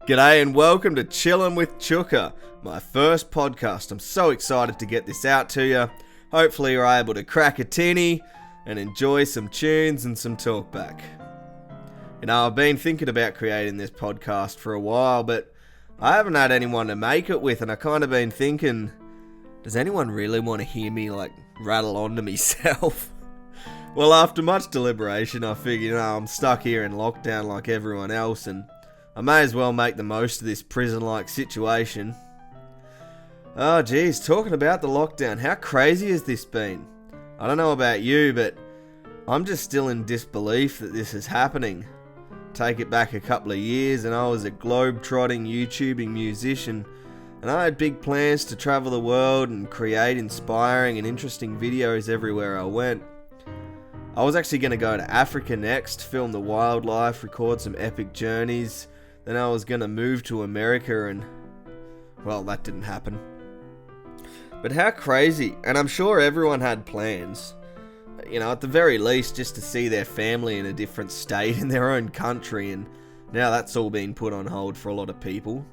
G'day and welcome to Chillin with Chooka, my first podcast. I'm so excited to get this out to you. Hopefully you're able to crack a tinny and enjoy some tunes and some talkback. You know, I've been thinking about creating this podcast for a while, but I haven't had anyone to make it with, and I kind of been thinking, does anyone really want to hear me rattle on to myself? Well, after much deliberation, I figured, I'm stuck here in lockdown like everyone else, and I may as well make the most of this prison-like situation. Oh geez, talking about the lockdown, how crazy has this been? I don't know about you, but I'm just still in disbelief that this is happening. Take it back a couple of years and I was a globe-trotting YouTubing musician, and I had big plans to travel the world and create inspiring and interesting videos everywhere I went. I was actually going to go to Africa next, film the wildlife, record some epic journeys. Then I was going to move to America and, well, that didn't happen. But how crazy, and I'm sure everyone had plans, at the very least just to see their family in a different state in their own country, and now that's all been put on hold for a lot of people.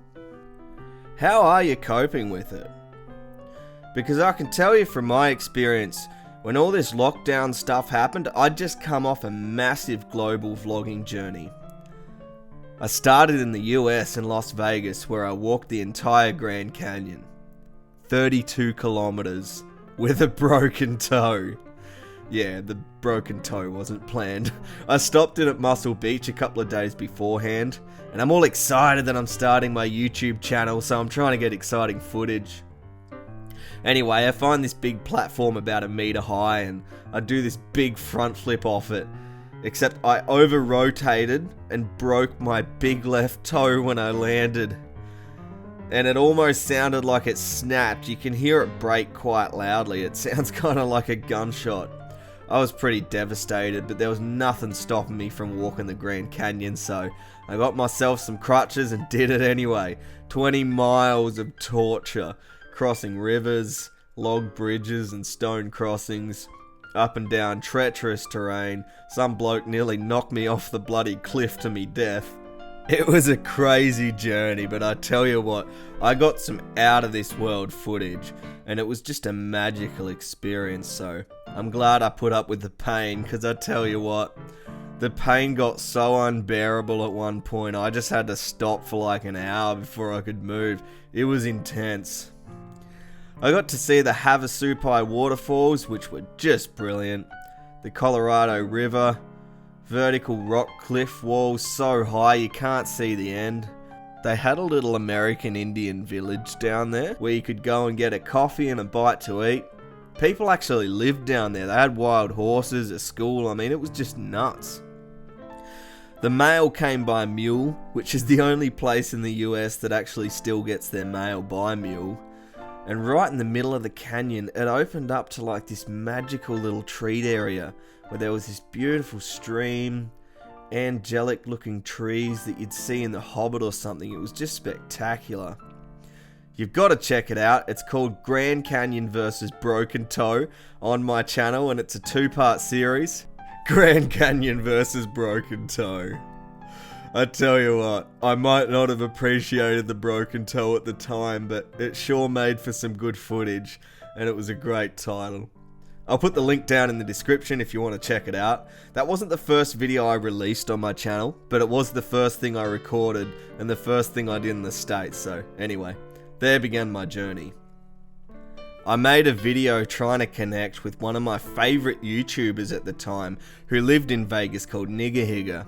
How are you coping with it? Because I can tell you from my experience, when all this lockdown stuff happened, I'd just come off a massive global vlogging journey. I started in the US in Las Vegas, where I walked the entire Grand Canyon. 32 kilometers with a broken toe. Yeah, the broken toe wasn't planned. I stopped in at Muscle Beach a couple of days beforehand, and I'm all excited that I'm starting my YouTube channel, so I'm trying to get exciting footage. Anyway, I find this big platform about 1 meter high, and I do this big front flip off it. Except I over-rotated and broke my big left toe when I landed. And it almost sounded like it snapped. You can hear it break quite loudly. It sounds kind of like a gunshot. I was pretty devastated, but there was nothing stopping me from walking the Grand Canyon, so I got myself some crutches and did it anyway. 20 miles of torture, crossing rivers, log bridges and stone crossings, up and down treacherous terrain. Some bloke nearly knocked me off the bloody cliff to me death. It was a crazy journey, but I tell you what, I got some out of this world footage, and it was just a magical experience, so I'm glad I put up with the pain, because I tell you what, the pain got so unbearable at one point, I just had to stop for like an hour before I could move. It was intense. I got to see the Havasupai waterfalls, which were just brilliant. The Colorado River, vertical rock cliff walls so high you can't see the end. They had a little American Indian village down there where you could go and get a coffee and a bite to eat. People actually lived down there. They had wild horses, a school. I mean, it was just nuts. The mail came by mule, which is the only place in the US that actually still gets their mail by mule. And right in the middle of the canyon, it opened up to like this magical little treat area where there was this beautiful stream, angelic looking trees that you'd see in The Hobbit or something. It was just spectacular. You've got to check it out. It's called Grand Canyon vs. Broken Toe on my channel, and it's a 2-part series. Grand Canyon vs. Broken Toe. I tell you what, I might not have appreciated the broken toe at the time, but it sure made for some good footage, and it was a great title. I'll put the link down in the description if you want to check it out. That wasn't the first video I released on my channel, but it was the first thing I recorded, and the first thing I did in the States, so anyway, there began my journey. I made a video trying to connect with one of my favourite YouTubers at the time, who lived in Vegas, called Nigga.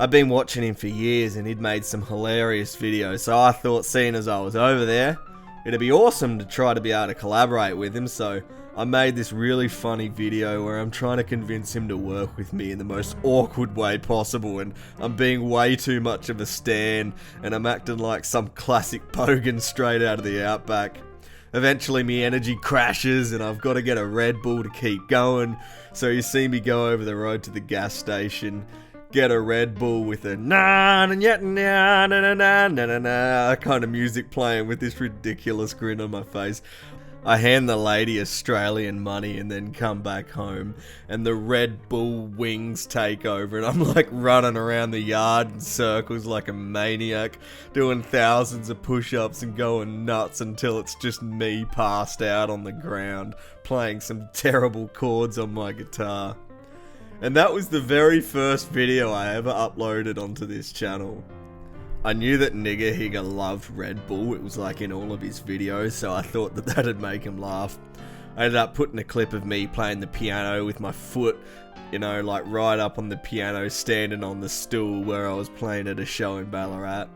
I've been watching him for years and he'd made some hilarious videos, so I thought, seeing as I was over there, it'd be awesome to try to be able to collaborate with him, so I made this really funny video where I'm trying to convince him to work with me in the most awkward way possible, and I'm being way too much of a stan, and I'm acting like some classic bogan straight out of the outback. Eventually my energy crashes and I've got to get a Red Bull to keep going, so you see me go over the road to the gas station, get a Red Bull with a na na na na na na na na na kind of music playing with this ridiculous grin on my face. I hand the lady Australian money and then come back home, and the Red Bull wings take over, and I'm like running around the yard in circles like a maniac, doing thousands of push-ups and going nuts until it's just me passed out on the ground, playing some terrible chords on my guitar. And that was the very first video I ever uploaded onto this channel. I knew that Nigger Higger loved Red Bull, it was like in all of his videos, so I thought that that'd make him laugh. I ended up putting a clip of me playing the piano with my foot, you know, like right up on the piano, standing on the stool where I was playing at a show in Ballarat.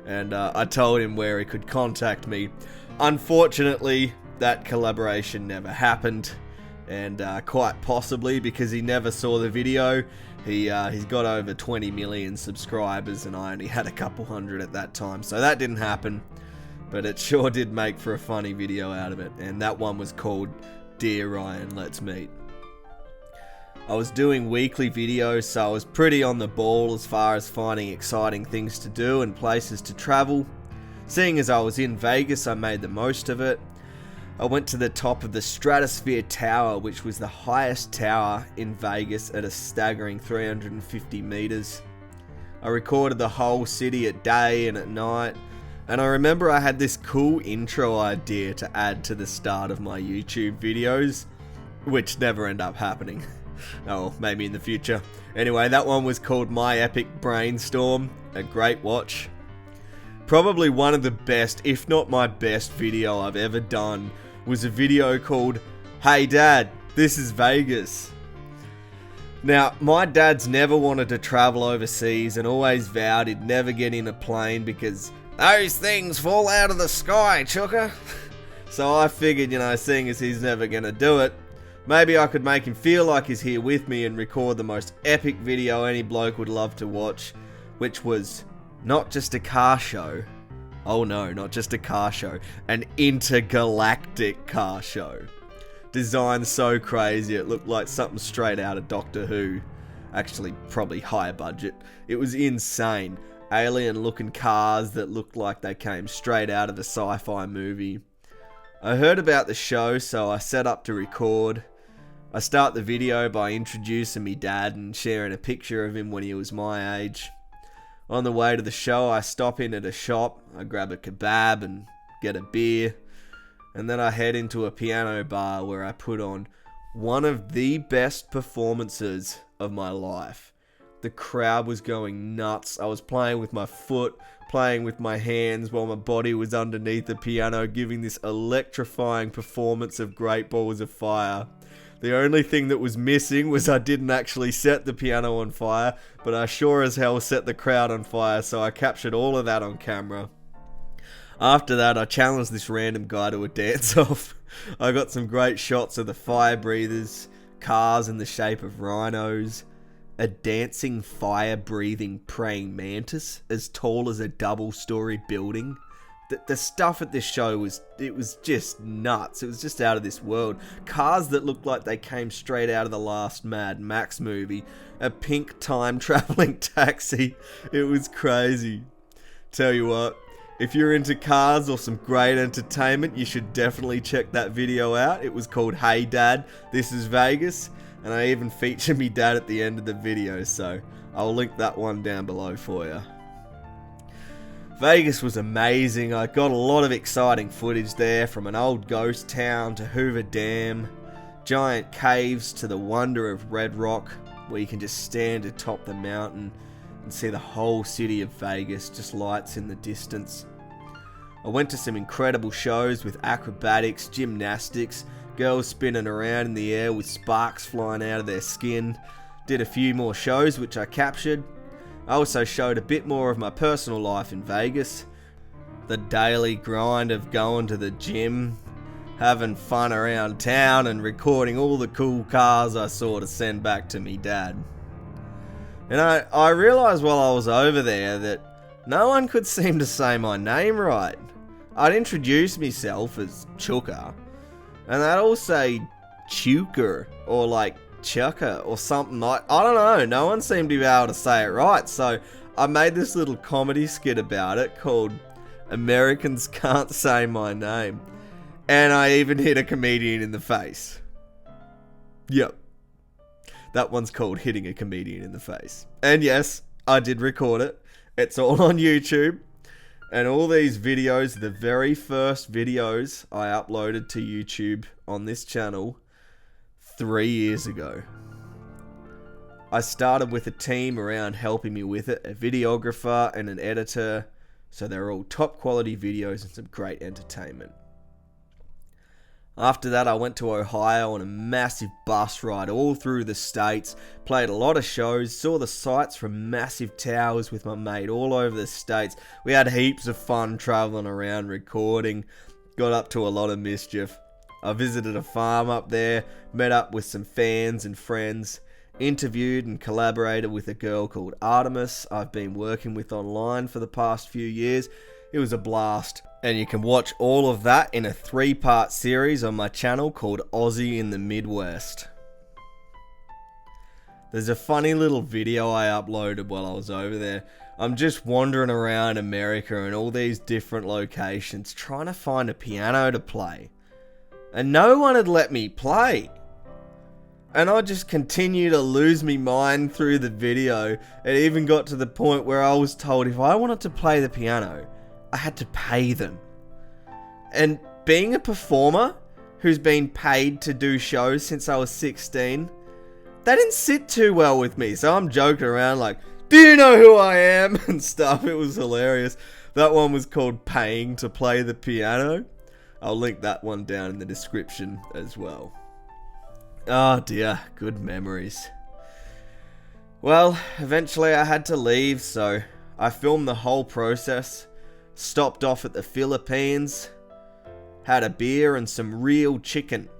And I told him where he could contact me. Unfortunately, that collaboration never happened. And quite possibly because he never saw the video. He's got over 20 million subscribers and I only had a couple hundred at that time, so that didn't happen. But it sure did make for a funny video out of it, and that one was called Dear Ryan, Let's Meet. I was doing weekly videos, so I was pretty on the ball as far as finding exciting things to do and places to travel. Seeing as I was in Vegas, I made the most of it. I went to the top of the Stratosphere Tower, which was the highest tower in Vegas at a staggering 350 meters. I recorded the whole city at day and at night, and I remember I had this cool intro idea to add to the start of my YouTube videos, which never ended up happening. Oh, maybe in the future. Anyway, that one was called My EPIC Brainstorm, a great watch. Probably one of the best, if not my best video I've ever done was a video called Hey Dad, This is Vegas. Now, my dad's never wanted to travel overseas and always vowed he'd never get in a plane because those things fall out of the sky, Chooka. So I figured, you know, seeing as he's never gonna do it, maybe I could make him feel like he's here with me and record the most epic video any bloke would love to watch, which was not just a car show. Oh no, not just a car show. An intergalactic car show. Designed so crazy it looked like something straight out of Doctor Who. Actually, probably higher budget. It was insane. Alien looking cars that looked like they came straight out of a sci-fi movie. I heard about the show, so I set up to record. I start the video by introducing me dad and sharing a picture of him when he was my age. On the way to the show, I stop in at a shop, I grab a kebab and get a beer, and then I head into a piano bar where I put on one of the best performances of my life. The crowd was going nuts. I was playing with my foot, playing with my hands while my body was underneath the piano, giving this electrifying performance of Great Balls of Fire. The only thing that was missing was I didn't actually set the piano on fire, but I sure as hell set the crowd on fire, so I captured all of that on camera. After that, I challenged this random guy to a dance-off. I got some great shots of the fire breathers, cars in the shape of rhinos, a dancing fire-breathing praying mantis as tall as a double-story building. The stuff at this show was just nuts. It was just out of this world. Cars that looked like they came straight out of the last Mad Max movie. A pink time-traveling taxi. It was crazy. Tell you what, if you're into cars or some great entertainment, you should definitely check that video out. It was called Hey Dad, This is Vegas. And I even featured me dad at the end of the video, so I'll link that one down below for you. Vegas was amazing. I got a lot of exciting footage there, from an old ghost town to Hoover Dam, giant caves to the wonder of Red Rock, where you can just stand atop the mountain and see the whole city of Vegas, just lights in the distance. I went to some incredible shows with acrobatics, gymnastics, girls spinning around in the air with sparks flying out of their skin. Did a few more shows which I captured. I also showed a bit more of my personal life in Vegas. The daily grind of going to the gym, having fun around town and recording all the cool cars I saw to send back to me dad. And I realised while I was over there that no one could seem to say my name right. I'd introduce myself as Chooka, and they'd all say Chooka or like Chooka or something like, I don't know, no one seemed to be able to say it right, so I made this little comedy skit about it called Americans Can't Say My Name. And I even hit a comedian in the face. Yep. That one's called hitting a comedian in the face. And yes, I did record it. It's all on YouTube. And all these videos, the very first videos I uploaded to YouTube on this channel 3 years ago. I started with a team around helping me with it, a videographer and an editor. So they're all top quality videos and some great entertainment. After that, I went to Ohio on a massive bus ride all through the states, played a lot of shows, saw the sights from massive towers with my mate all over the states. We had heaps of fun traveling around recording, got up to a lot of mischief. I visited a farm up there, met up with some fans and friends, interviewed and collaborated with a girl called Artemis I've been working with online for the past few years. It was a blast. And you can watch all of that in a 3-part series on my channel called Aussie in the Midwest. There's a funny little video I uploaded while I was over there. I'm just wandering around America in all these different locations trying to find a piano to play. And no one had let me play. And I just continued to lose me mind through the video. It even got to the point where I was told if I wanted to play the piano, I had to pay them. And being a performer who's been paid to do shows since I was 16, that didn't sit too well with me. So I'm joking around like, do you know who I am? And stuff. It was hilarious. That one was called Paying to Play the Piano. I'll link that one down in the description as well. Oh dear, good memories. Well, eventually I had to leave, so I filmed the whole process. Stopped off at the Philippines, had a beer and some real chicken.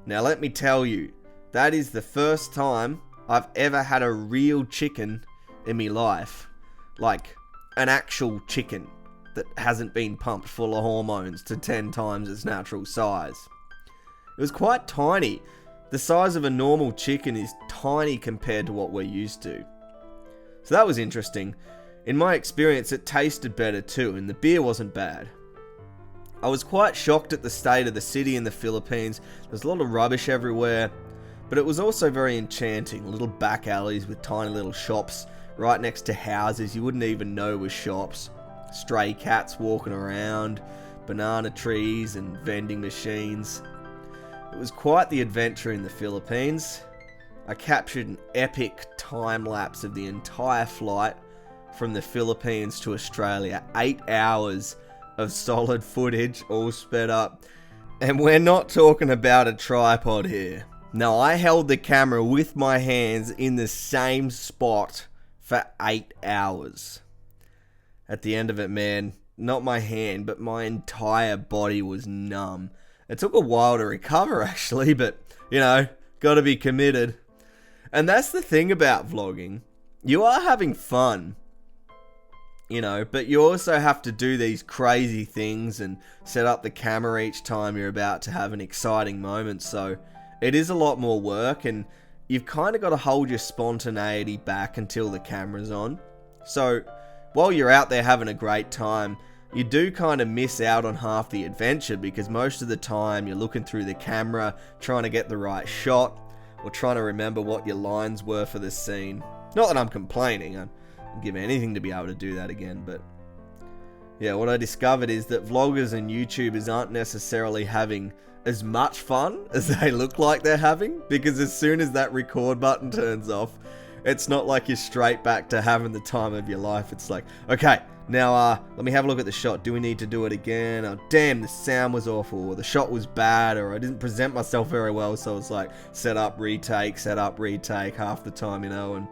Now let me tell you, that is the first time I've ever had a real chicken in my life. Like an actual chicken that hasn't been pumped full of hormones to 10 times its natural size. It was quite tiny. The size of a normal chicken is tiny compared to what we're used to. So that was interesting. In my experience, it tasted better too, and the beer wasn't bad. I was quite shocked at the state of the city in the Philippines. There's a lot of rubbish everywhere, but it was also very enchanting. Little back alleys with tiny little shops right next to houses you wouldn't even know were shops. Stray cats walking around, banana trees and vending machines. It was quite the adventure in the Philippines. I captured an epic time lapse of the entire flight from the Philippines to Australia. 8 hours of solid footage, all sped up. And we're not talking about a tripod here. No, I held the camera with my hands in the same spot for 8 hours. At the end of it, man, not my hand, but my entire body was numb. It took a while to recover, actually, but, you know, gotta be committed. And that's the thing about vlogging. You are having fun, you know, but you also have to do these crazy things and set up the camera each time you're about to have an exciting moment. So it is a lot more work, and you've kind of got to hold your spontaneity back until the camera's on. So while you're out there having a great time, you do kind of miss out on half the adventure, because most of the time you're looking through the camera trying to get the right shot or trying to remember what your lines were for this scene. Not that I'm complaining, I'd give anything to be able to do that again, but yeah, what I discovered is that vloggers and YouTubers aren't necessarily having as much fun as they look like they're having, because as soon as that record button turns off, it's not like you're straight back to having the time of your life. It's like, okay, now let me have a look at the shot. Do we need to do it again? Oh damn, the sound was awful, or the shot was bad, or I didn't present myself very well, so it's like set up, retake half the time, you know. And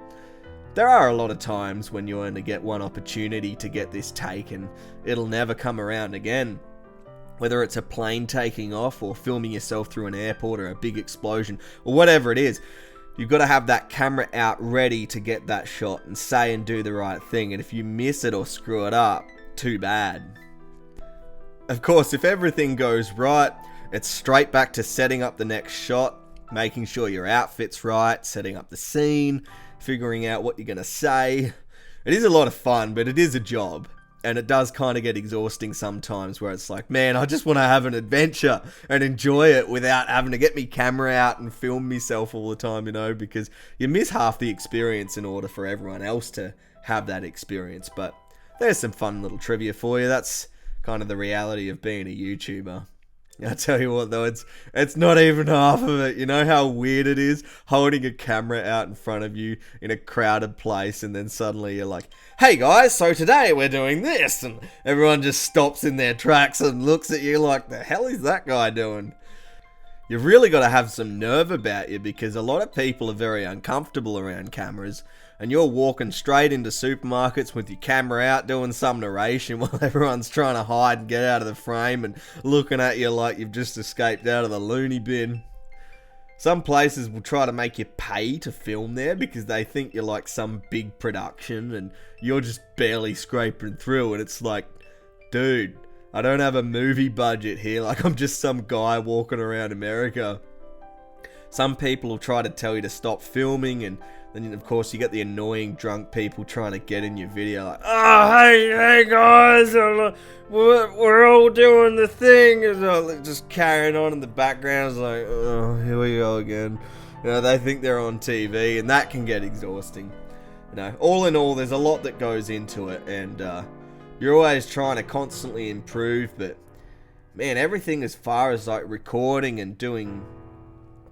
there are a lot of times when you only get one opportunity to get this take, and it'll never come around again. Whether it's a plane taking off, or filming yourself through an airport, or a big explosion, or whatever it is, you've got to have that camera out ready to get that shot and say and do the right thing. And if you miss it or screw it up, too bad. Of course, if everything goes right, it's straight back to setting up the next shot, making sure your outfit's right, setting up the scene, figuring out what you're going to say. It is a lot of fun, but it is a job. And it does kind of get exhausting sometimes where it's like, man, I just want to have an adventure and enjoy it without having to get my camera out and film myself all the time, because you miss half the experience in order for everyone else to have that experience. But there's some fun little trivia for you. That's kind of the reality of being a YouTuber. I tell you what though, it's not even half of it. You know how weird it is holding a camera out in front of you in a crowded place, and then suddenly you're like, hey guys, so today we're doing this, and everyone just stops in their tracks and looks at you like, the hell is that guy doing? You've really got to have some nerve about you, because a lot of people are very uncomfortable around cameras, and you're walking straight into supermarkets with your camera out doing some narration while everyone's trying to hide and get out of the frame and looking at you like you've just escaped out of the loony bin. Some places will try to make you pay to film there because they think you're like some big production and you're just barely scraping through, and it's like, dude, I don't have a movie budget here, like I'm just some guy walking around America. Some people will try to tell you to stop filming, and then of course you get the annoying drunk people trying to get in your video like, oh hey guys, we're all doing the thing, and just carrying on in the background. It's like, oh, here we go again. They think they're on TV, and that can get exhausting. All in all, there's a lot that goes into it, and you're always trying to constantly improve, but man, everything as far as like recording and doing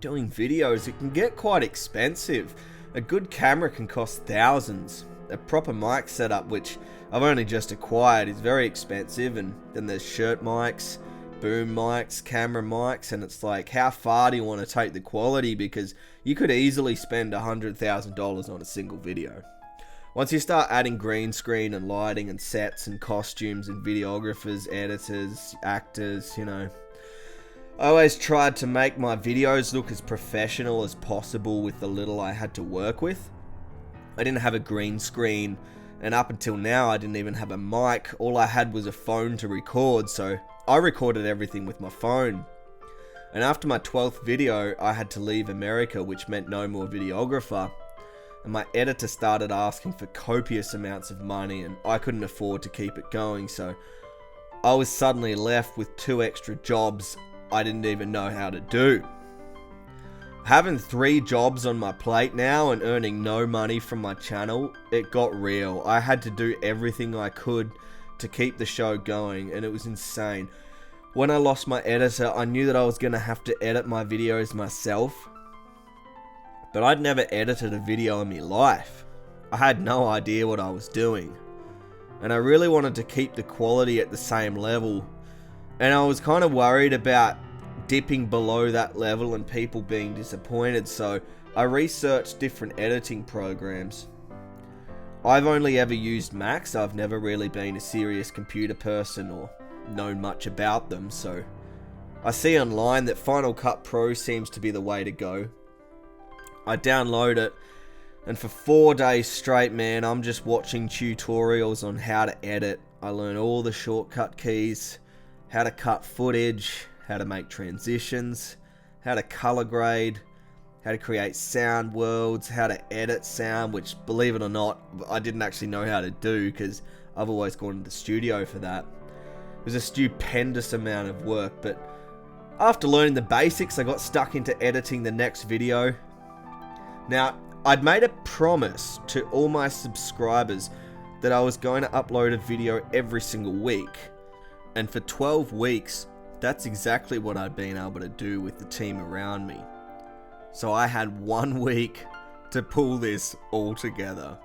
videos, it can get quite expensive. A good camera can cost thousands. A proper mic setup, which I've only just acquired, is very expensive, and then there's shirt mics, boom mics, camera mics, and it's like, how far do you want to take the quality? Because you could easily spend $100,000 on a single video. Once you start adding green screen and lighting and sets and costumes and videographers, editors, actors, I always tried to make my videos look as professional as possible with the little I had to work with. I didn't have a green screen, and up until now I didn't even have a mic. All I had was a phone to record, so I recorded everything with my phone. And after my 12th video, I had to leave America, which meant no more videographer. And my editor started asking for copious amounts of money, and I couldn't afford to keep it going, so I was suddenly left with 2 extra jobs I didn't even know how to do. Having 3 jobs on my plate now and earning no money from my channel, it got real. I had to do everything I could to keep the show going, and it was insane. When I lost my editor, I knew that I was going to have to edit my videos myself, but I'd never edited a video in my life. I had no idea what I was doing, and I really wanted to keep the quality at the same level. And I was kind of worried about dipping below that level and people being disappointed, so I researched different editing programs. I've only ever used Macs. I've never really been a serious computer person or known much about them, so I see online that Final Cut Pro seems to be the way to go. I download it, and for 4 days straight, man, I'm just watching tutorials on how to edit. I learn all the shortcut keys, how to cut footage, how to make transitions, how to color grade, how to create sound worlds, how to edit sound, which, believe it or not, I didn't actually know how to do because I've always gone to the studio for that. It was a stupendous amount of work, but after learning the basics, I got stuck into editing the next video. Now, I'd made a promise to all my subscribers that I was going to upload a video every single week. And for 12 weeks, that's exactly what I'd been able to do with the team around me. So I had 1 week to pull this all together.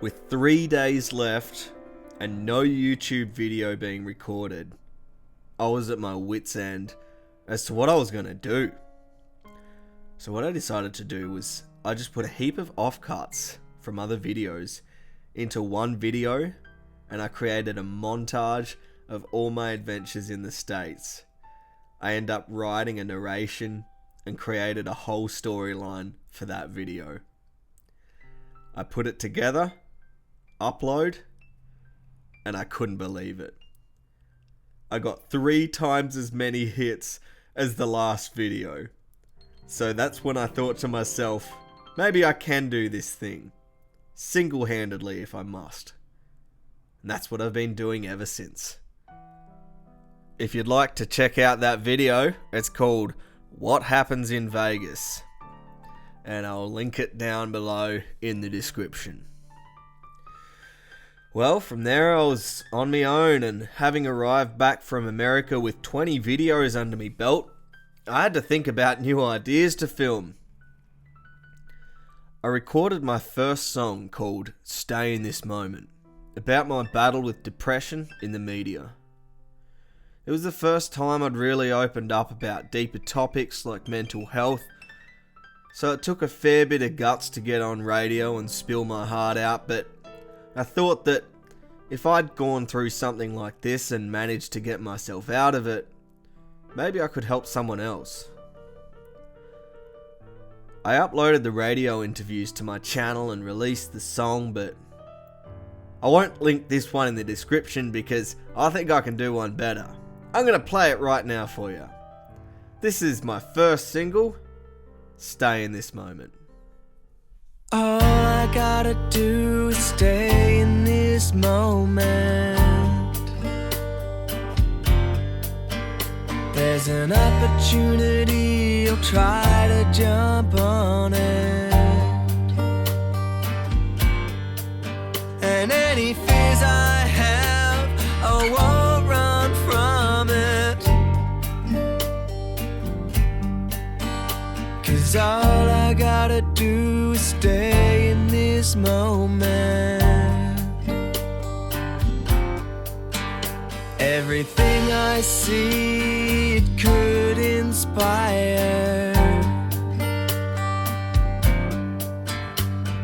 With 3 days left and no YouTube video being recorded, I was at my wit's end as to what I was going to do. So what I decided to do was I just put a heap of offcuts from other videos into one video, and I created a montage of all my adventures in the States. I end up writing a narration and created a whole storyline for that video. I put it together, upload, and I couldn't believe it. I got 3 times as many hits as the last video. So that's when I thought to myself, maybe I can do this thing, single-handedly if I must. and that's what I've been doing ever since. If you'd like to check out that video, it's called What Happens in Vegas, and I'll link it down below in the description. Well, from there I was on my own, and having arrived back from America with 20 videos under my belt, I had to think about new ideas to film. I recorded my first song called Stay in This Moment, about my battle with depression in the media. It was the first time I'd really opened up about deeper topics like mental health, so it took a fair bit of guts to get on radio and spill my heart out, but I thought that if I'd gone through something like this and managed to get myself out of it, maybe I could help someone else. I uploaded the radio interviews to my channel and released the song, but I won't link this one in the description because I think I can do one better. I'm going to play it right now for you. This is my first single, Stay in This Moment. All I gotta do is stay in this moment. There's an opportunity, I'll try to jump on it. And any fears I have, I won't run from it. 'Cause all I gotta do is stay in this moment. Everything I see, it could inspire.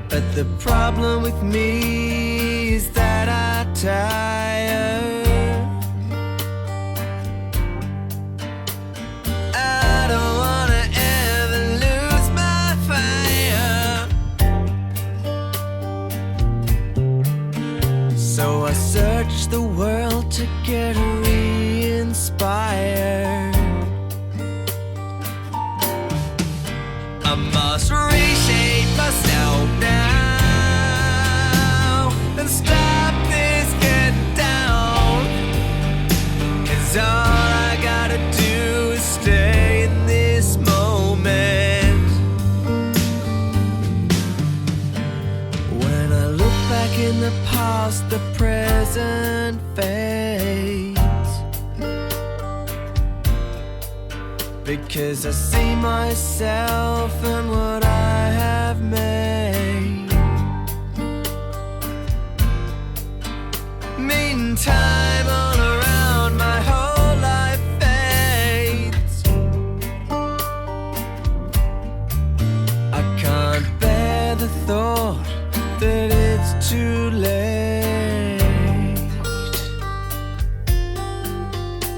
But the problem with me is that I tire. I don't wanna ever lose my fire. So I search the world to get re-inspired. I must reshape myself now and stop this getting down. 'Cause all I gotta do is stay in this moment. When I look back in the past, the present fades. Because I see myself and what I have made. Meantime, all around my whole life fades. I can't bear the thought that it's too late.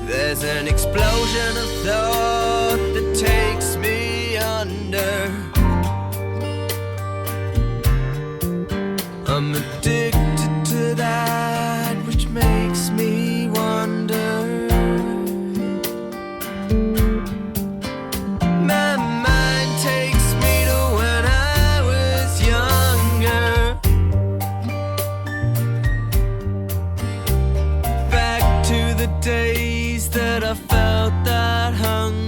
There's an explosion of thought that takes me under. I'm addicted to that which makes me wonder. My mind takes me to when I was younger. Back to the days that I felt that hunger.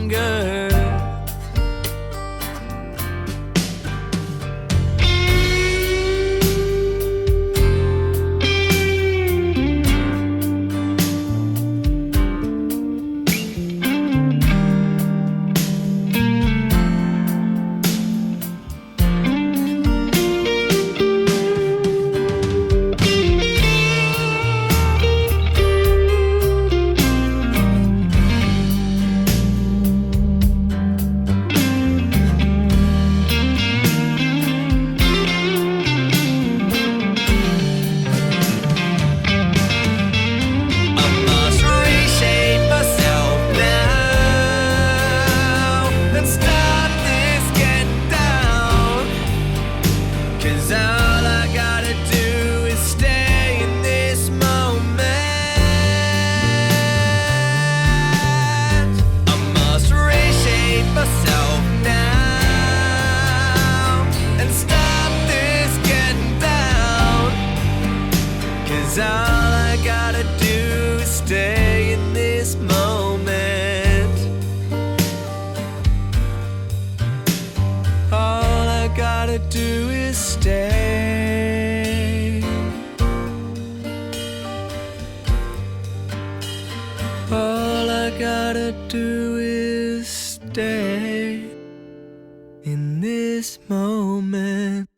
stay in this moment. All I gotta do is stay. All I gotta do is stay in this moment.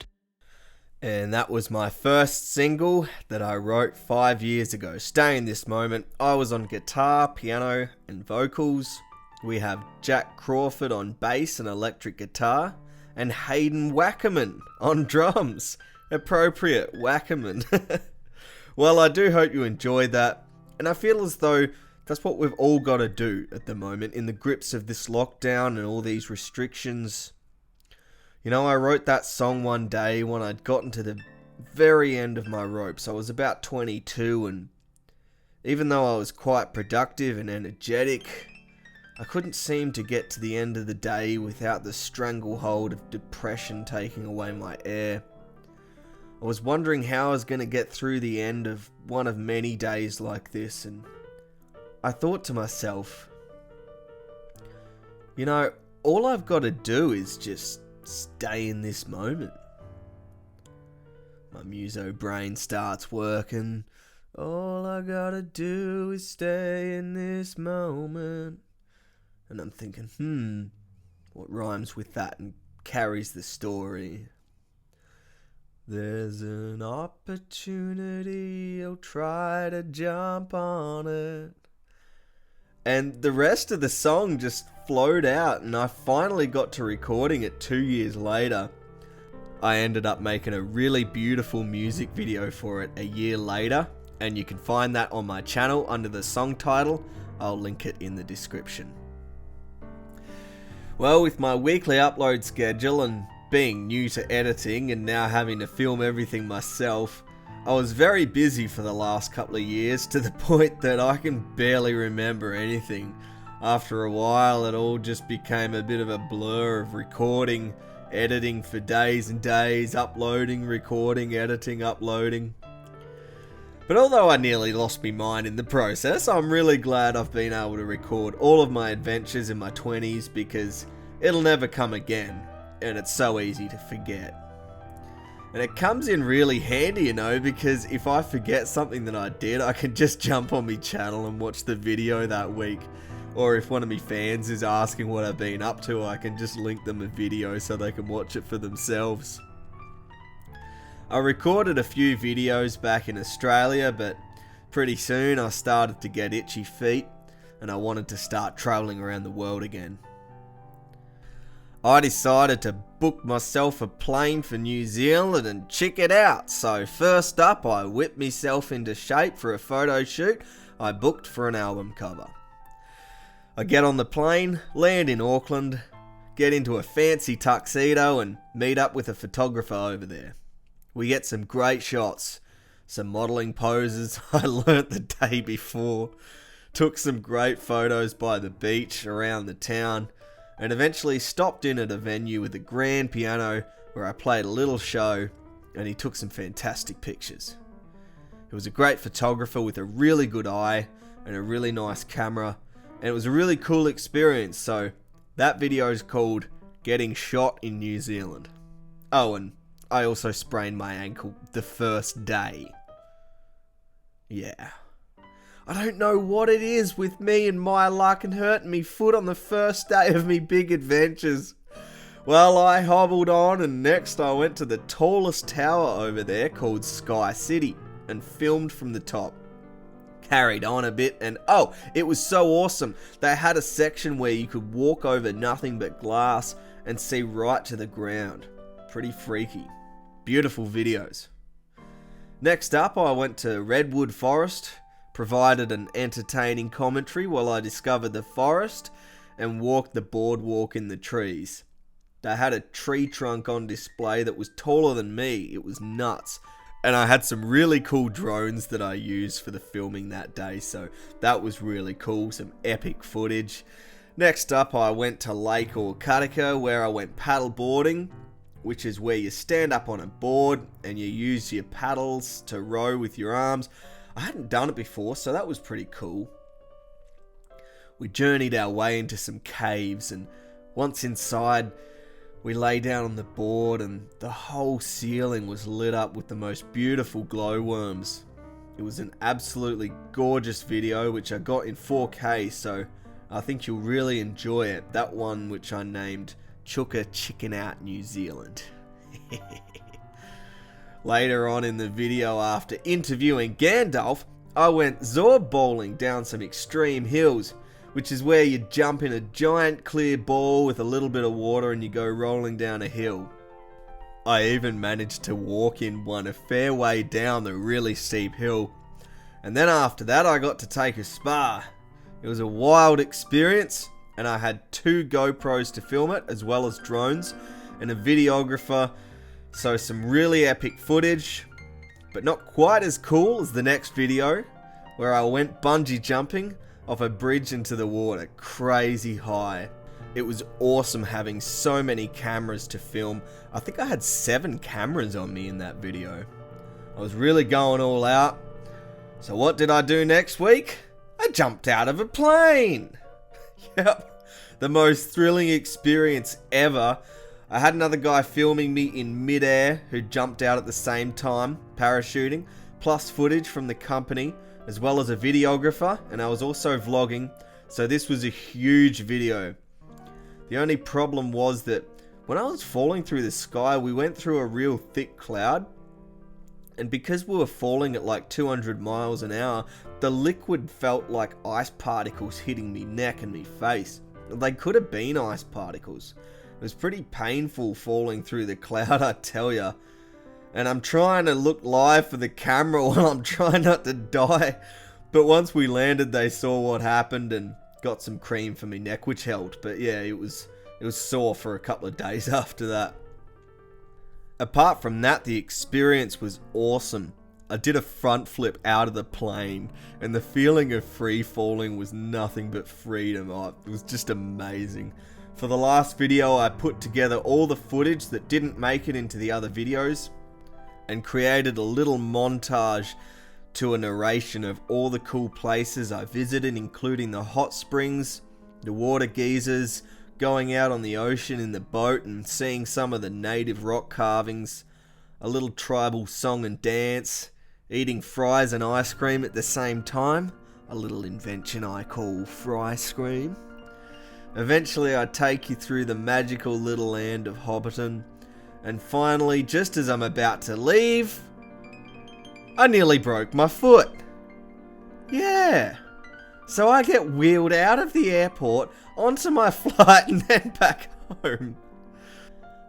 And that was my first single that I wrote 5 years ago. Stay in this moment. I was on guitar, piano, and vocals. We have Jack Crawford on bass and electric guitar, and Hayden Wackerman on drums. Appropriate, Wackerman. Well, I do hope you enjoyed that, and I feel as though that's what we've all got to do at the moment in the grips of this lockdown and all these restrictions. You know, I wrote that song one day when I'd gotten to the very end of my ropes. I was about 22, and even though I was quite productive and energetic, I couldn't seem to get to the end of the day without the stranglehold of depression taking away my air. I was wondering how I was going to get through the end of one of many days like this, and I thought to myself, you know, all I've got to do is just stay in this moment. My muso brain starts working. All I gotta do is stay in this moment. And I'm thinking, what rhymes with that and carries the story? There's an opportunity, I'll try to jump on it. And the rest of the song just flowed out, and I finally got to recording it 2 years later. I ended up making a really beautiful music video for it a year later, and you can find that on my channel under the song title. I'll link it in the description. Well, with my weekly upload schedule and being new to editing and now having to film everything myself, I was very busy for the last couple of years, to the point that I can barely remember anything. After a while, it all just became a bit of a blur of recording, editing for days and days, uploading, recording, editing, uploading. But although I nearly lost my mind in the process, I'm really glad I've been able to record all of my adventures in my 20s, because it'll never come again, and it's so easy to forget. And it comes in really handy, you know, because if I forget something that I did, I can just jump on my channel and watch the video that week. Or if one of my fans is asking what I've been up to, I can just link them a video so they can watch it for themselves. I recorded a few videos back in Australia, but pretty soon I started to get itchy feet, and I wanted to start travelling around the world again. I decided to book myself a plane for New Zealand and check it out. So first up, I whipped myself into shape for a photo shoot I booked for an album cover. I get on the plane, land in Auckland, get into a fancy tuxedo and meet up with a photographer over there. We get some great shots, some modelling poses I learnt the day before, took some great photos by the beach, around the town, and eventually stopped in at a venue with a grand piano where I played a little show, and he took some fantastic pictures. He was a great photographer with a really good eye and a really nice camera, and it was a really cool experience. So that video is called Getting Shot in New Zealand. Oh, and I also sprained my ankle the first day. Yeah. I don't know what it is with me and my luck and hurting me foot on the first day of me big adventures. Well, I hobbled on, and next I went to the tallest tower over there called Sky City and filmed from the top. Carried on a bit, and oh, it was so awesome. They had a section where you could walk over nothing but glass and see right to the ground. Pretty freaky. Beautiful videos. Next up, I went to Redwood Forest, provided an entertaining commentary while I discovered the forest and walked the boardwalk in the trees. They had a tree trunk on display that was taller than me. It was nuts. And I had some really cool drones that I used for the filming that day, so that was really cool, some epic footage. Next up, I went to Lake Orcutica, where I went paddle boarding, which is where you stand up on a board and you use your paddles to row with your arms. I hadn't done it before, so that was pretty cool. We journeyed our way into some caves, and once inside, we lay down on the board and the whole ceiling was lit up with the most beautiful glowworms. It was an absolutely gorgeous video which I got in 4K, so I think you'll really enjoy it. That one which I named Chooka Chicken Out New Zealand. Later on in the video, after interviewing Gandalf, I went Zorb bowling down some extreme hills, which is where you jump in a giant clear ball with a little bit of water and you go rolling down a hill. I even managed to walk in one a fair way down the really steep hill. And then after that I got to take a spa. It was a wild experience, and I had 2 GoPros to film it, as well as drones and a videographer, so some really epic footage, but not quite as cool as the next video, where I went bungee jumping off a bridge into the water, crazy high. It was awesome having so many cameras to film. I think I had 7 cameras on me in that video. I was really going all out. So what did I do next week? I jumped out of a plane. Yep, the most thrilling experience ever. I had another guy filming me in midair who jumped out at the same time, parachuting, plus footage from the company, as well as a videographer, and I was also vlogging, so this was a huge video. The only problem was that when I was falling through the sky, we went through a real thick cloud, and because we were falling at like 200 miles an hour, the liquid felt like ice particles hitting me neck and me face. They could have been ice particles. It was pretty painful falling through the cloud, I tell ya. And I'm trying to look live for the camera while I'm trying not to die. But once we landed, they saw what happened and got some cream for me neck, which helped. But yeah, it was sore for a couple of days after that. Apart from that, the experience was awesome. I did a front flip out of the plane, and the feeling of free falling was nothing but freedom. Oh, it was just amazing. For the last video, I put together all the footage that didn't make it into the other videos, and created a little montage to a narration of all the cool places I visited, including the hot springs, the water geysers, going out on the ocean in the boat and seeing some of the native rock carvings, a little tribal song and dance, eating fries and ice cream at the same time, a little invention I call fry scream. Eventually I take you through the magical little land of Hobbiton, and finally, just as I'm about to leave, I nearly broke my foot. Yeah. So I get wheeled out of the airport onto my flight and then back home.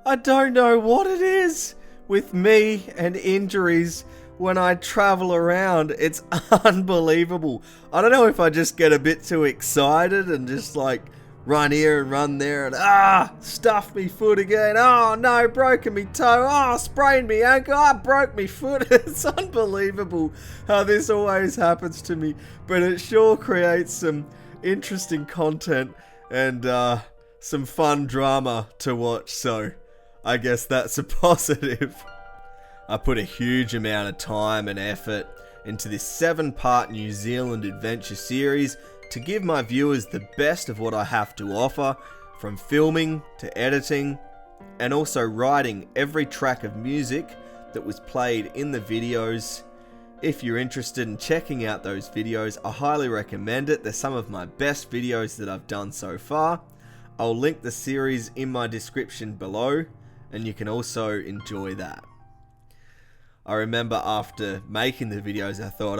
I don't know what it is with me and injuries when I travel around. It's unbelievable. I don't know if I just get a bit too excited and just like run here and run there and stuffed me foot again. Oh no, broken me toe. Oh, sprained me ankle. I broke me foot. It's unbelievable how this always happens to me, but it sure creates some interesting content and some fun drama to watch, so I guess that's a positive. I put a huge amount of time and effort into this 7-part New Zealand adventure series to give my viewers the best of what I have to offer, from filming to editing, and also writing every track of music that was played in the videos. If you're interested in checking out those videos, I highly recommend it. They're some of my best videos that I've done so far. I'll link the series in my description below, and you can also enjoy that. I remember after making the videos, I thought,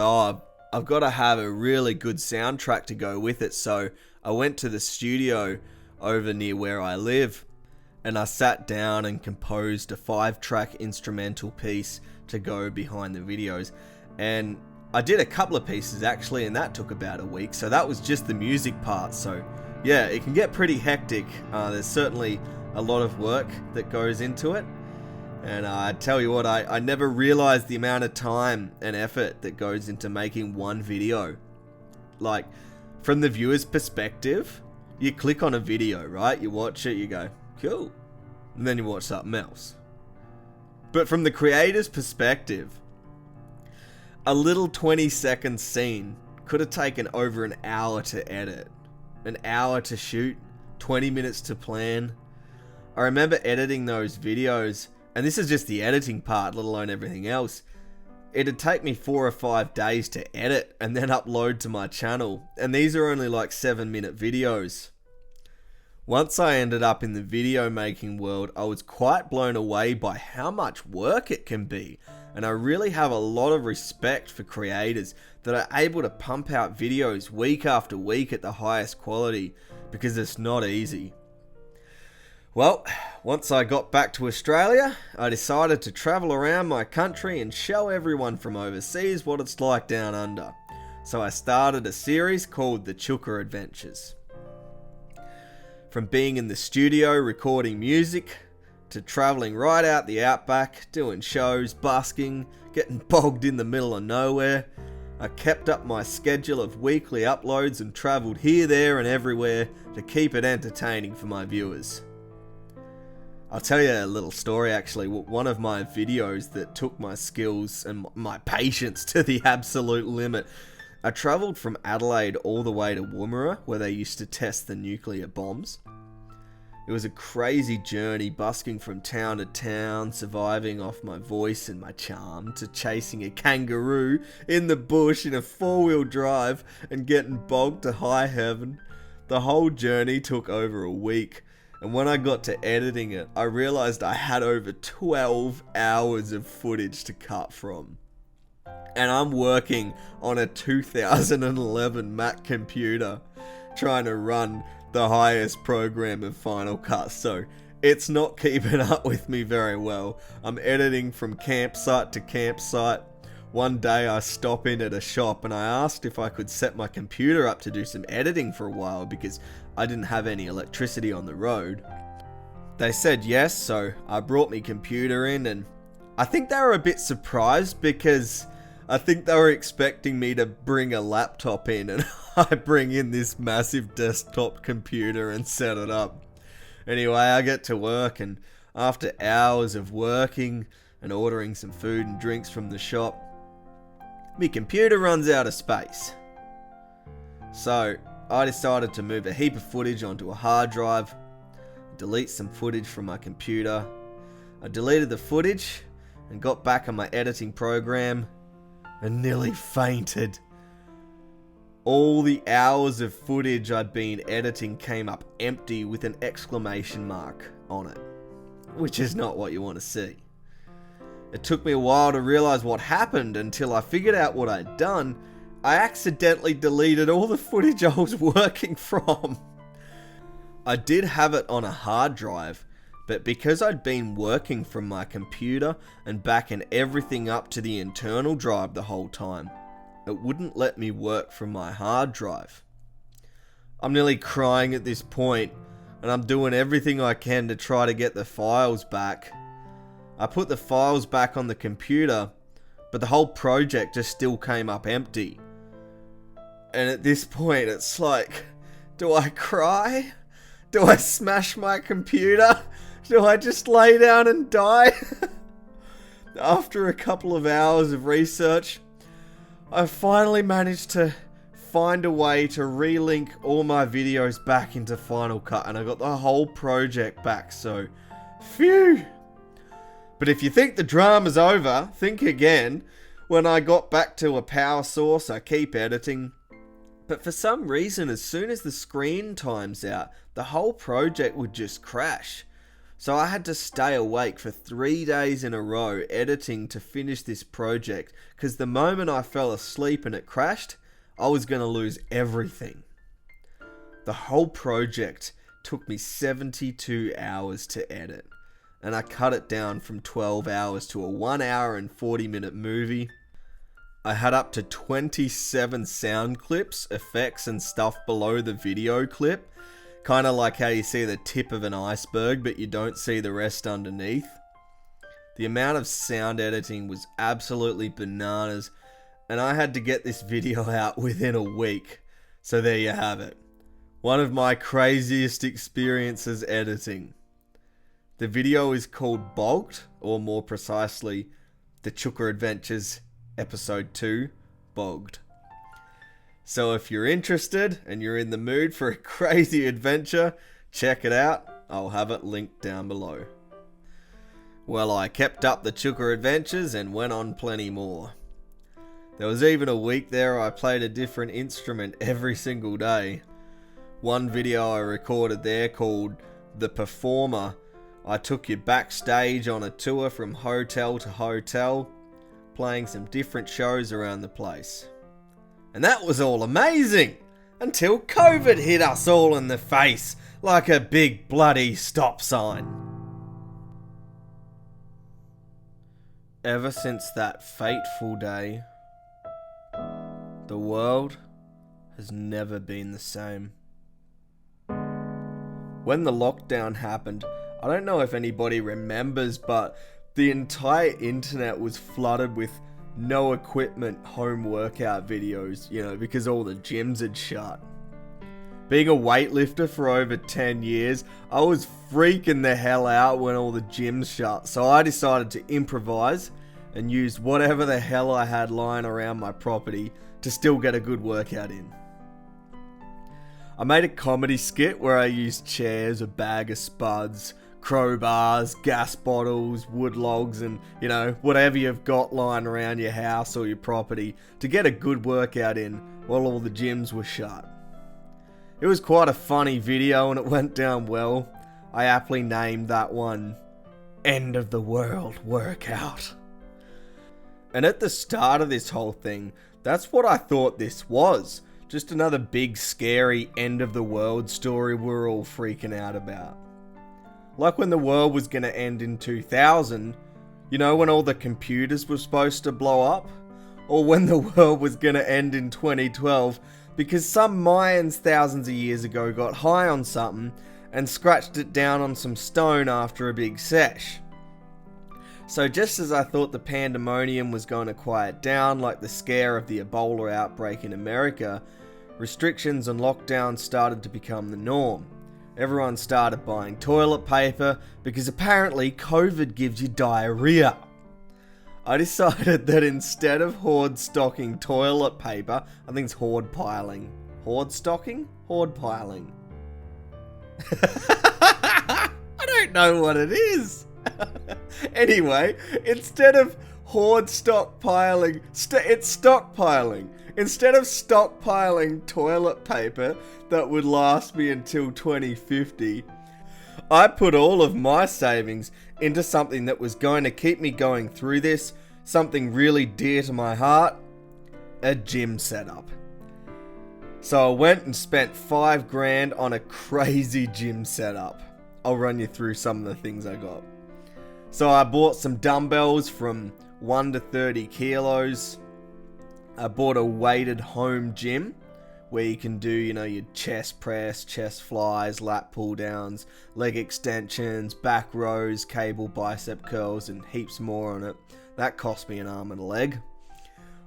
I've got to have a really good soundtrack to go with it, so I went to the studio over near where I live, and I sat down and composed a 5-track instrumental piece to go behind the videos. And I did a couple of pieces actually, and that took about a week, so that was just the music part. So yeah, it can get pretty hectic. There's certainly a lot of work that goes into it. And I tell you what, I never realized the amount of time and effort that goes into making one video. Like, from the viewer's perspective, you click on a video, right? You watch it, you go, cool. And then you watch something else. But from the creator's perspective, A little 20-second scene could have taken over an hour to edit, an hour to shoot, 20 minutes to plan. I remember editing those videos, and this is just the editing part, let alone everything else. It'd take me 4 or 5 days to edit and then upload to my channel, and these are only like 7-minute videos. Once I ended up in the video making world, I was quite blown away by how much work it can be, and I really have a lot of respect for creators that are able to pump out videos week after week at the highest quality, because it's not easy. Well, once I got back to Australia, I decided to travel around my country and show everyone from overseas what it's like down under. So I started a series called the Chooka Adventures. From being in the studio recording music, to travelling right out the outback, doing shows, busking, getting bogged in the middle of nowhere, I kept up my schedule of weekly uploads and travelled here, there and everywhere to keep it entertaining for my viewers. I'll tell you a little story actually. One of my videos that took my skills and my patience to the absolute limit. I travelled from Adelaide all the way to Woomera, where they used to test the nuclear bombs. It was a crazy journey, busking from town to town, surviving off my voice and my charm, to chasing a kangaroo in the bush in a 4-wheel drive and getting bogged to high heaven. The whole journey took over a week. And when I got to editing it, I realised I had over 12 hours of footage to cut from. And I'm working on a 2011 Mac computer, trying to run the highest program of Final Cut, so it's not keeping up with me very well. I'm editing from campsite to campsite. One day I stop in at a shop and I asked if I could set my computer up to do some editing for a while because I didn't have any electricity on the road. They said yes, so I brought my computer in, and I think they were a bit surprised because I think they were expecting me to bring a laptop in, and I bring in this massive desktop computer and set it up. Anyway, I get to work, and after hours of working and ordering some food and drinks from the shop, my computer runs out of space. So I decided to move a heap of footage onto a hard drive, delete some footage from my computer. I deleted the footage and got back on my editing program and nearly fainted. All the hours of footage I'd been editing came up empty with an exclamation mark on it, which is not what you want to see. It took me a while to realise what happened until I figured out what I'd done. I accidentally deleted all the footage I was working from. I did have it on a hard drive, but because I'd been working from my computer and backing everything up to the internal drive the whole time, it wouldn't let me work from my hard drive. I'm nearly crying at this point, and I'm doing everything I can to try to get the files back. I put the files back on the computer, but the whole project just still came up empty. And at this point, it's like, do I cry? Do I smash my computer? Do I just lay down and die? After a couple of hours of research, I finally managed to find a way to relink all my videos back into Final Cut, and I got the whole project back, so phew! But if you think the drama's over, think again. When I got back to a power source, I keep editing. But for some reason, as soon as the screen times out, the whole project would just crash. So I had to stay awake for 3 days in a row editing to finish this project, because the moment I fell asleep and it crashed, I was going to lose everything. The whole project took me 72 hours to edit, and I cut it down from 12 hours to a 1 hour and 40-minute movie. I had up to 27 sound clips, effects and stuff below the video clip. Kind of like how you see the tip of an iceberg, but you don't see the rest underneath. The amount of sound editing was absolutely bananas, and I had to get this video out within a week. So there you have it. One of my craziest experiences editing. The video is called Bogged, or more precisely, the Chooka Adventures Episode 2, Bogged. So if you're interested and you're in the mood for a crazy adventure, check it out. I'll have it linked down below. Well, I kept up the Chooka Adventures and went on plenty more. There was even a week there I played a different instrument every single day. One video I recorded there called The Performer, I took you backstage on a tour from hotel to hotel, playing some different shows around the place. And that was all amazing, until COVID hit us all in the face like a big bloody stop sign. Ever since that fateful day, the world has never been the same. When the lockdown happened, I don't know if anybody remembers, but the entire internet was flooded with no equipment home workout videos, because all the gyms had shut. Being a weightlifter for over 10 years, I was freaking the hell out when all the gyms shut, so I decided to improvise and used whatever the hell I had lying around my property to still get a good workout in. I made a comedy skit where I used chairs, a bag of spuds, crowbars, gas bottles, wood logs, and whatever you've got lying around your house or your property to get a good workout in while all the gyms were shut. It was quite a funny video and it went down well. I aptly named that one End of the World Workout. And at the start of this whole thing, that's what I thought this was. Just another big scary end of the world story we're all freaking out about. Like when the world was going to end in 2000, when all the computers were supposed to blow up? Or when the world was going to end in 2012 because some Mayans thousands of years ago got high on something and scratched it down on some stone after a big sesh. So just as I thought the pandemonium was going to quiet down like the scare of the Ebola outbreak in America, restrictions and lockdowns started to become the norm. Everyone started buying toilet paper because apparently COVID gives you diarrhea. I decided that instead of hoard stocking toilet paper, I think it's hoard piling. Hoard stocking? Hoard piling. I don't know what it is. Anyway, instead of hoard stockpiling, it's stockpiling. Instead of stockpiling toilet paper that would last me until 2050, I put all of my savings into something that was going to keep me going through this, something really dear to my heart, a gym setup. So I went and spent $5,000 on a crazy gym setup. I'll run you through some of the things I got. So I bought some dumbbells from 1 to 30 kilos. I bought a weighted home gym where you can do, your chest press, chest flies, lat pull downs, leg extensions, back rows, cable bicep curls, and heaps more on it. That cost me an arm and a leg.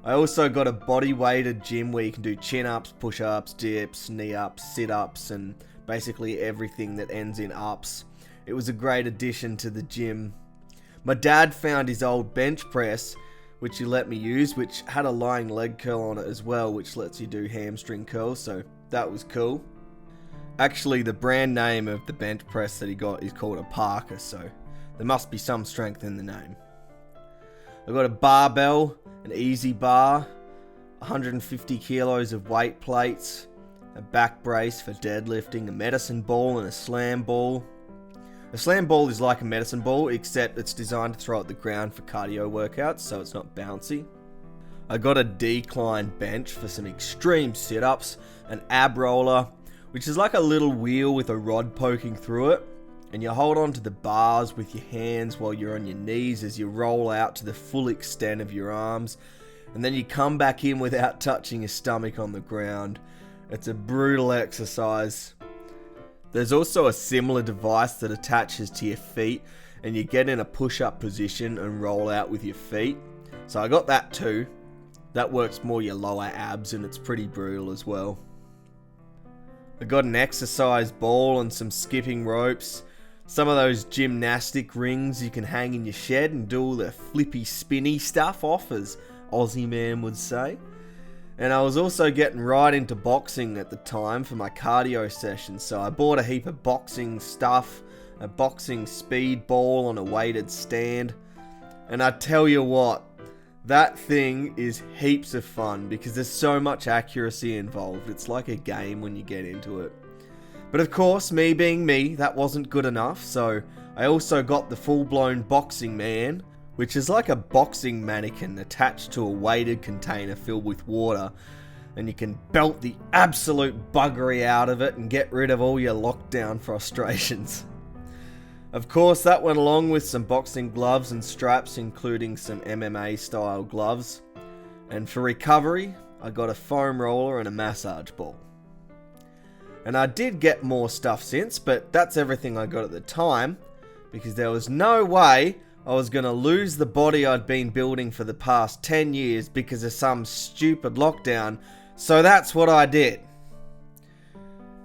I also got a body weighted gym where you can do chin ups, push ups, dips, knee ups, sit ups, and basically everything that ends in ups. It was a great addition to the gym. My dad found his old bench press, which he let me use, which had a lying leg curl on it as well, which lets you do hamstring curls, so that was cool. Actually, the brand name of the bench press that he got is called a Parker, so there must be some strength in the name. I got a barbell, an easy bar, 150 kilos of weight plates, a back brace for deadlifting, a medicine ball and a slam ball. A slam ball is like a medicine ball, except it's designed to throw at the ground for cardio workouts, so it's not bouncy. I got a decline bench for some extreme sit-ups, an ab roller, which is like a little wheel with a rod poking through it, and you hold on to the bars with your hands while you're on your knees as you roll out to the full extent of your arms, and then you come back in without touching your stomach on the ground. It's a brutal exercise. There's also a similar device that attaches to your feet and you get in a push-up position and roll out with your feet. So I got that too. That works more your lower abs and it's pretty brutal as well. I got an exercise ball and some skipping ropes. Some of those gymnastic rings you can hang in your shed and do all the flippy spinny stuff off as Aussie man would say. And I was also getting right into boxing at the time for my cardio sessions, so I bought a heap of boxing stuff, a boxing speed ball on a weighted stand, and I tell you what, that thing is heaps of fun because there's so much accuracy involved. It's like a game when you get into it. But of course, me being me, that wasn't good enough, so I also got the full-blown boxing man, which is like a boxing mannequin attached to a weighted container filled with water, and you can belt the absolute buggery out of it and get rid of all your lockdown frustrations. Of course, that went along with some boxing gloves and straps, including some MMA style gloves. And for recovery, I got a foam roller and a massage ball. And I did get more stuff since, but that's everything I got at the time, because there was no way I was going to lose the body I'd been building for the past 10 years because of some stupid lockdown, so that's what I did.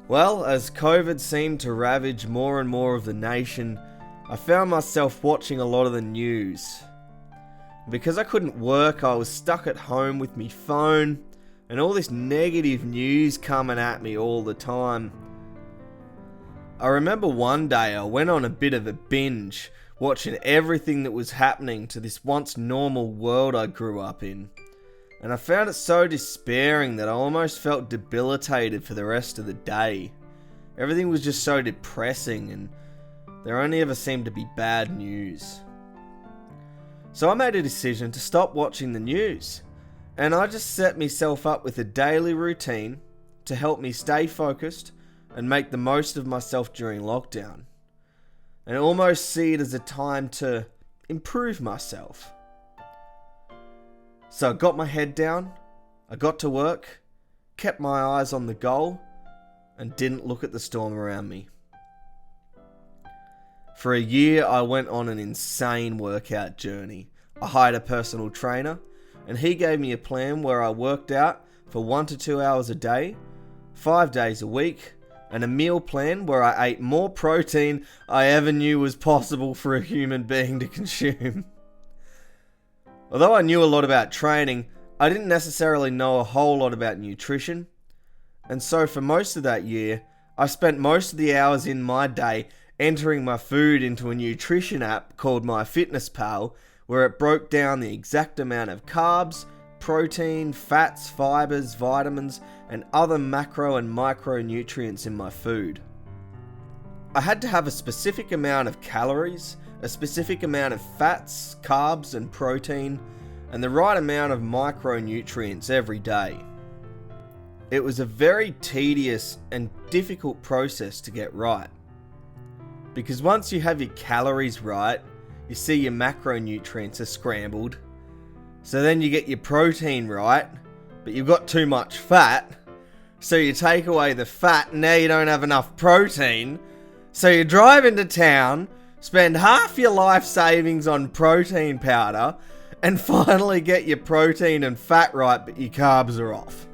Well, as COVID seemed to ravage more and more of the nation, I found myself watching a lot of the news. Because I couldn't work, I was stuck at home with my phone, and all this negative news coming at me all the time. I remember one day I went on a bit of a binge, watching everything that was happening to this once normal world I grew up in. And I found it so despairing that I almost felt debilitated for the rest of the day. Everything was just so depressing, and there only ever seemed to be bad news. So I made a decision to stop watching the news, and I just set myself up with a daily routine to help me stay focused and make the most of myself during lockdown, and almost see it as a time to improve myself. So I got my head down, I got to work, kept my eyes on the goal, and didn't look at the storm around me. For a year, I went on an insane workout journey. I hired a personal trainer, and he gave me a plan where I worked out for 1 to 2 hours a day, 5 days a week, and a meal plan where I ate more protein I ever knew was possible for a human being to consume. Although I knew a lot about training, I didn't necessarily know a whole lot about nutrition, and so for most of that year, I spent most of the hours in my day entering my food into a nutrition app called MyFitnessPal, where it broke down the exact amount of carbs, protein, fats, fibers, vitamins, and other macro and micronutrients in my food. I had to have a specific amount of calories, a specific amount of fats, carbs, and protein, and the right amount of micronutrients every day. It was a very tedious and difficult process to get right. Because once you have your calories right, you see your macronutrients are scrambled. So then you get your protein right, but you've got too much fat. So you take away the fat, and now you don't have enough protein. So you drive into town, spend half your life savings on protein powder, and finally get your protein and fat right, but your carbs are off.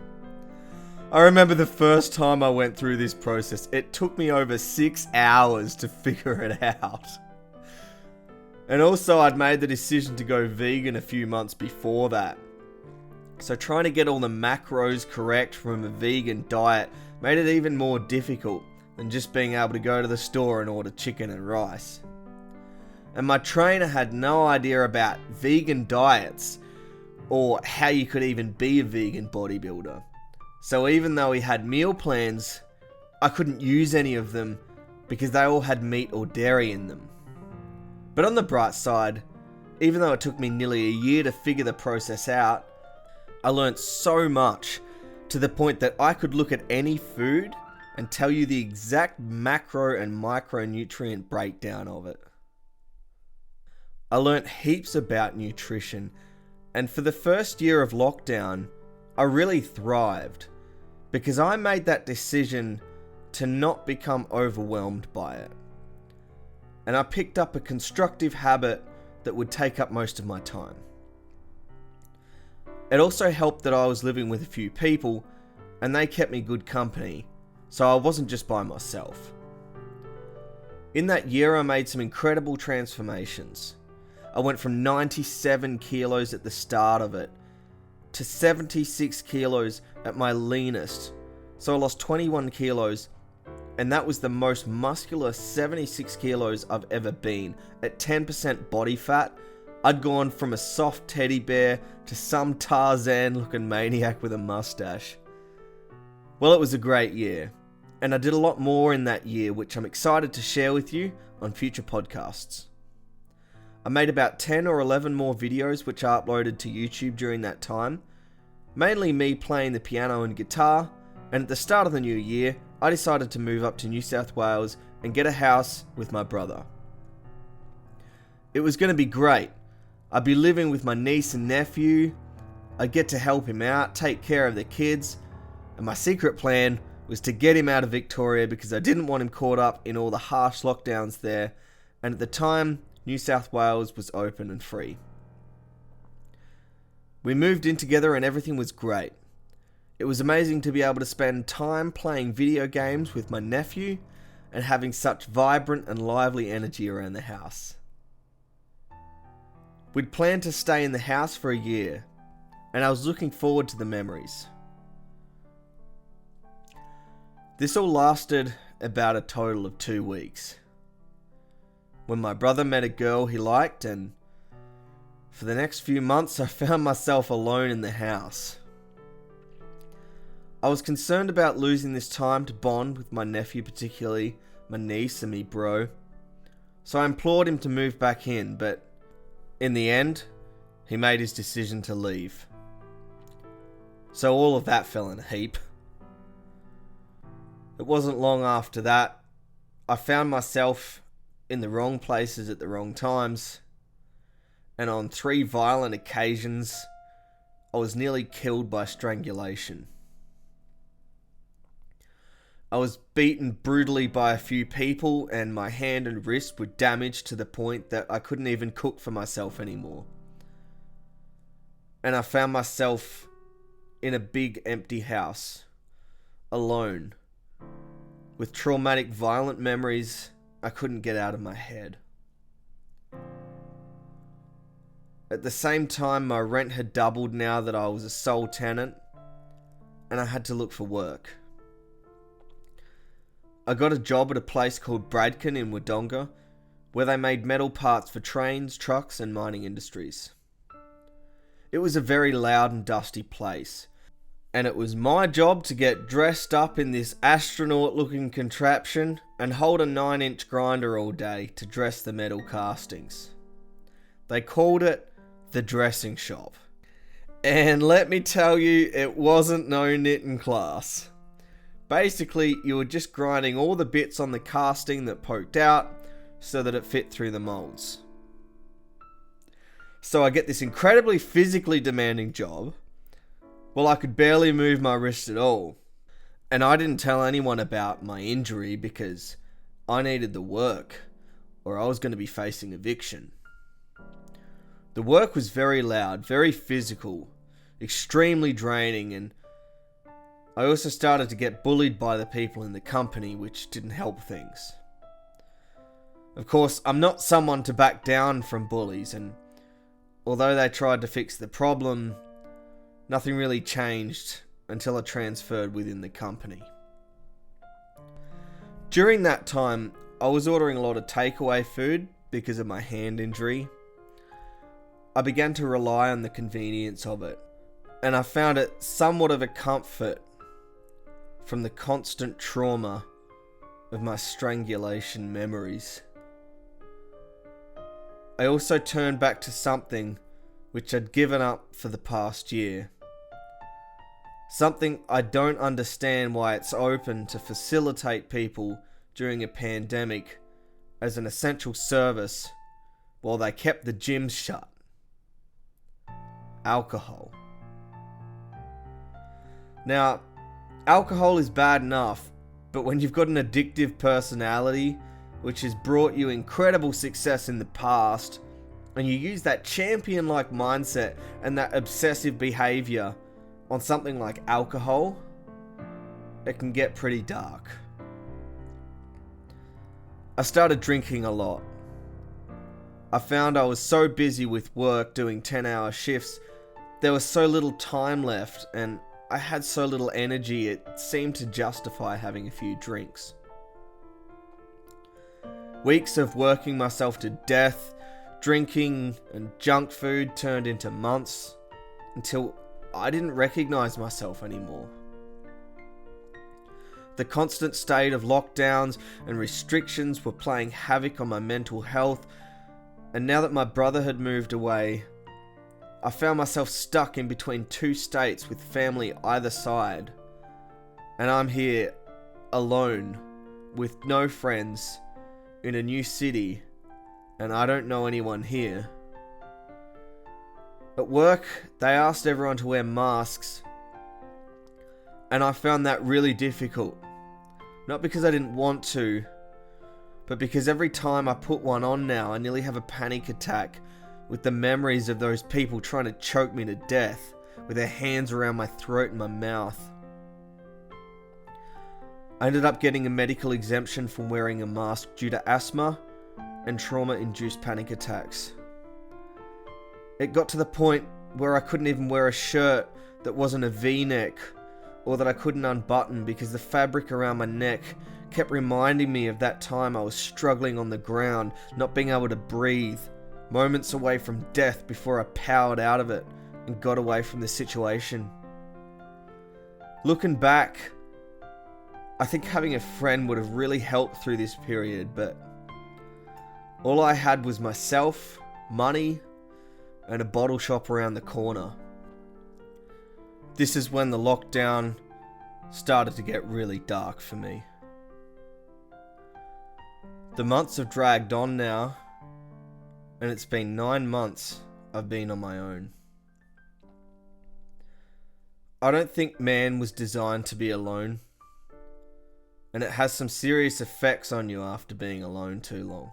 I remember the first time I went through this process, it took me over 6 hours to figure it out. And also I'd made the decision to go vegan a few months before that. So trying to get all the macros correct from a vegan diet made it even more difficult than just being able to go to the store and order chicken and rice. And my trainer had no idea about vegan diets or how you could even be a vegan bodybuilder. So even though he had meal plans, I couldn't use any of them because they all had meat or dairy in them. But on the bright side, even though it took me nearly a year to figure the process out, I learnt so much to the point that I could look at any food and tell you the exact macro and micronutrient breakdown of it. I learnt heaps about nutrition, and for the first year of lockdown, I really thrived because I made that decision to not become overwhelmed by it. And I picked up a constructive habit that would take up most of my time. It also helped that I was living with a few people and they kept me good company, so I wasn't just by myself. In that year, I made some incredible transformations. I went from 97 kilos at the start of it to 76 kilos at my leanest. So I lost 21 kilos, and that was the most muscular 76 kilos I've ever been. At 10% body fat, I'd gone from a soft teddy bear to some Tarzan looking maniac with a mustache. Well, it was a great year, and I did a lot more in that year, which I'm excited to share with you on future podcasts. I made about 10 or 11 more videos which I uploaded to YouTube during that time, mainly me playing the piano and guitar, and at the start of the new year, I decided to move up to New South Wales and get a house with my brother. It was going to be great. I'd be living with my niece and nephew, I'd get to help him out, take care of the kids, and my secret plan was to get him out of Victoria because I didn't want him caught up in all the harsh lockdowns there, and at the time, New South Wales was open and free. We moved in together and everything was great. It was amazing to be able to spend time playing video games with my nephew and having such vibrant and lively energy around the house. We'd planned to stay in the house for a year, and I was looking forward to the memories. This all lasted about a total of 2 weeks. When my brother met a girl he liked, and for the next few months I found myself alone in the house. I was concerned about losing this time to bond with my nephew, particularly my niece and me bro, so I implored him to move back in, but in the end, he made his decision to leave. So all of that fell in a heap. It wasn't long after that, I found myself in the wrong places at the wrong times, and on 3 violent occasions, I was nearly killed by strangulation. I was beaten brutally by a few people, and my hand and wrist were damaged to the point that I couldn't even cook for myself anymore. And I found myself in a big empty house, alone, with traumatic violent memories I couldn't get out of my head. At the same time, my rent had doubled now that I was a sole tenant, and I had to look for work. I got a job at a place called Bradkin in Wodonga, where they made metal parts for trains, trucks, and mining industries. It was a very loud and dusty place, and it was my job to get dressed up in this astronaut-looking contraption and hold a 9-inch grinder all day to dress the metal castings. They called it the dressing shop. And let me tell you, it wasn't no knitting class. Basically, you were just grinding all the bits on the casting that poked out so that it fit through the molds. So I get this incredibly physically demanding job. Well, I could barely move my wrist at all. And I didn't tell anyone about my injury because I needed the work, or I was going to be facing eviction. The work was very loud, very physical, extremely draining, and I also started to get bullied by the people in the company, which didn't help things. Of course, I'm not someone to back down from bullies, and although they tried to fix the problem, nothing really changed until I transferred within the company. During that time, I was ordering a lot of takeaway food because of my hand injury. I began to rely on the convenience of it, and I found it somewhat of a comfort from the constant trauma of my strangulation memories. I also turned back to something which I'd given up for the past year. Something I don't understand why it's open to facilitate people during a pandemic as an essential service while they kept the gyms shut. Alcohol. Now, alcohol is bad enough, but when you've got an addictive personality which has brought you incredible success in the past, and you use that champion-like mindset and that obsessive behavior on something like alcohol, it can get pretty dark. I started drinking a lot. I found I was so busy with work doing 10-hour shifts there was so little time left and I had so little energy, it seemed to justify having a few drinks. Weeks of working myself to death, drinking and junk food turned into months until I didn't recognize myself anymore. The constant state of lockdowns and restrictions were playing havoc on my mental health, and now that my brother had moved away, I found myself stuck in between two states with family either side, and I'm here alone with no friends in a new city, and I don't know anyone here. At work, they asked everyone to wear masks, and I found that really difficult. Not because I didn't want to, but because every time I put one on now, I nearly have a panic attack with the memories of those people trying to choke me to death with their hands around my throat and my mouth. I ended up getting a medical exemption from wearing a mask due to asthma and trauma-induced panic attacks. It got to the point where I couldn't even wear a shirt that wasn't a V-neck, or that I couldn't unbutton because the fabric around my neck kept reminding me of that time I was struggling on the ground, not being able to breathe, moments away from death before I powered out of it and got away from the situation. Looking back, I think having a friend would have really helped through this period, but all I had was myself, money, and a bottle shop around the corner. This is when the lockdown started to get really dark for me. The months have dragged on now, and it's been 9 months I've been on my own. I don't think man was designed to be alone, and it has some serious effects on you after being alone too long.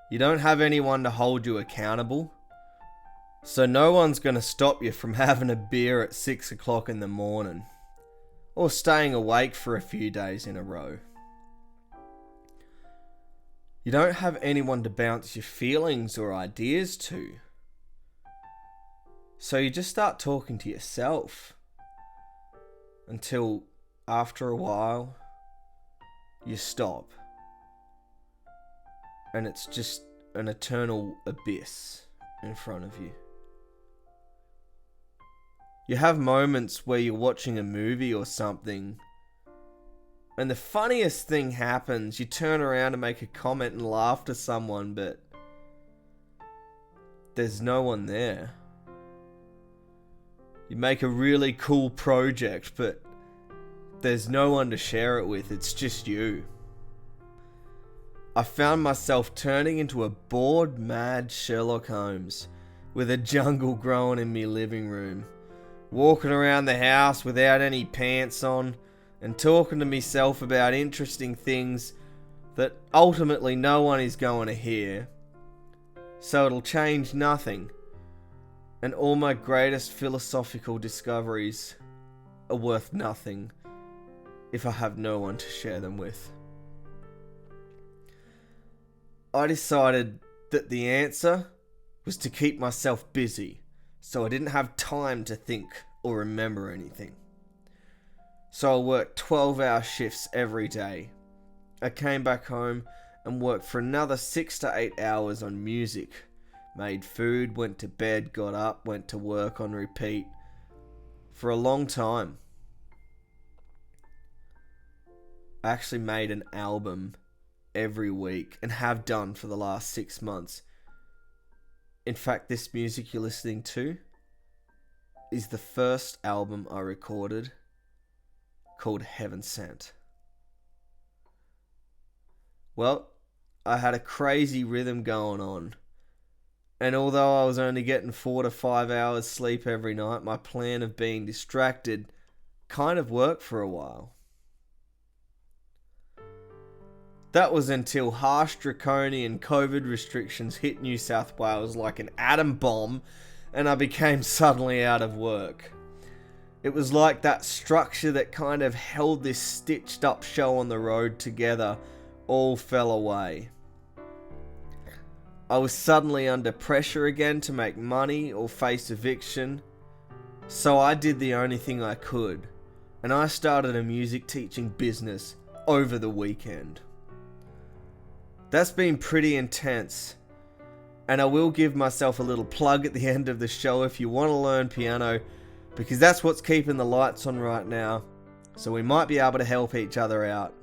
You don't have anyone to hold you accountable, so no one's going to stop you from having a beer at 6 o'clock in the morning, or staying awake for a few days in a row. You don't have anyone to bounce your feelings or ideas to, so you just start talking to yourself, until after a while, you stop, and it's just an eternal abyss in front of you. You have moments where you're watching a movie or something, and the funniest thing happens. You turn around to make a comment and laugh to someone, but there's no one there. You make a really cool project, but there's no one to share it with. It's just you. I found myself turning into a bored, mad Sherlock Holmes with a jungle growing in me living room, walking around the house without any pants on and talking to myself about interesting things that ultimately no one is going to hear. So it'll change nothing, and all my greatest philosophical discoveries are worth nothing if I have no one to share them with. I decided that the answer was to keep myself busy, so I didn't have time to think or remember anything. So I worked 12-hour shifts every day. I came back home and worked for another 6 to 8 hours on music. Made food, went to bed, got up, went to work on repeat for a long time. I actually made an album every week and have done for the last 6 months. In fact, this music you're listening to is the first album I recorded, called Heaven Sent. Well, I had a crazy rhythm going on, and although I was only getting 4 to 5 hours sleep every night, my plan of being distracted kind of worked for a while. That was until harsh draconian COVID restrictions hit New South Wales like an atom bomb, and I became suddenly out of work. It was like that structure that kind of held this stitched up show on the road together all fell away. I was suddenly under pressure again to make money or face eviction, so I did the only thing I could, and I started a music teaching business over the weekend. That's been pretty intense, and I will give myself a little plug at the end of the show if you want to learn piano, because that's what's keeping the lights on right now, so we might be able to help each other out.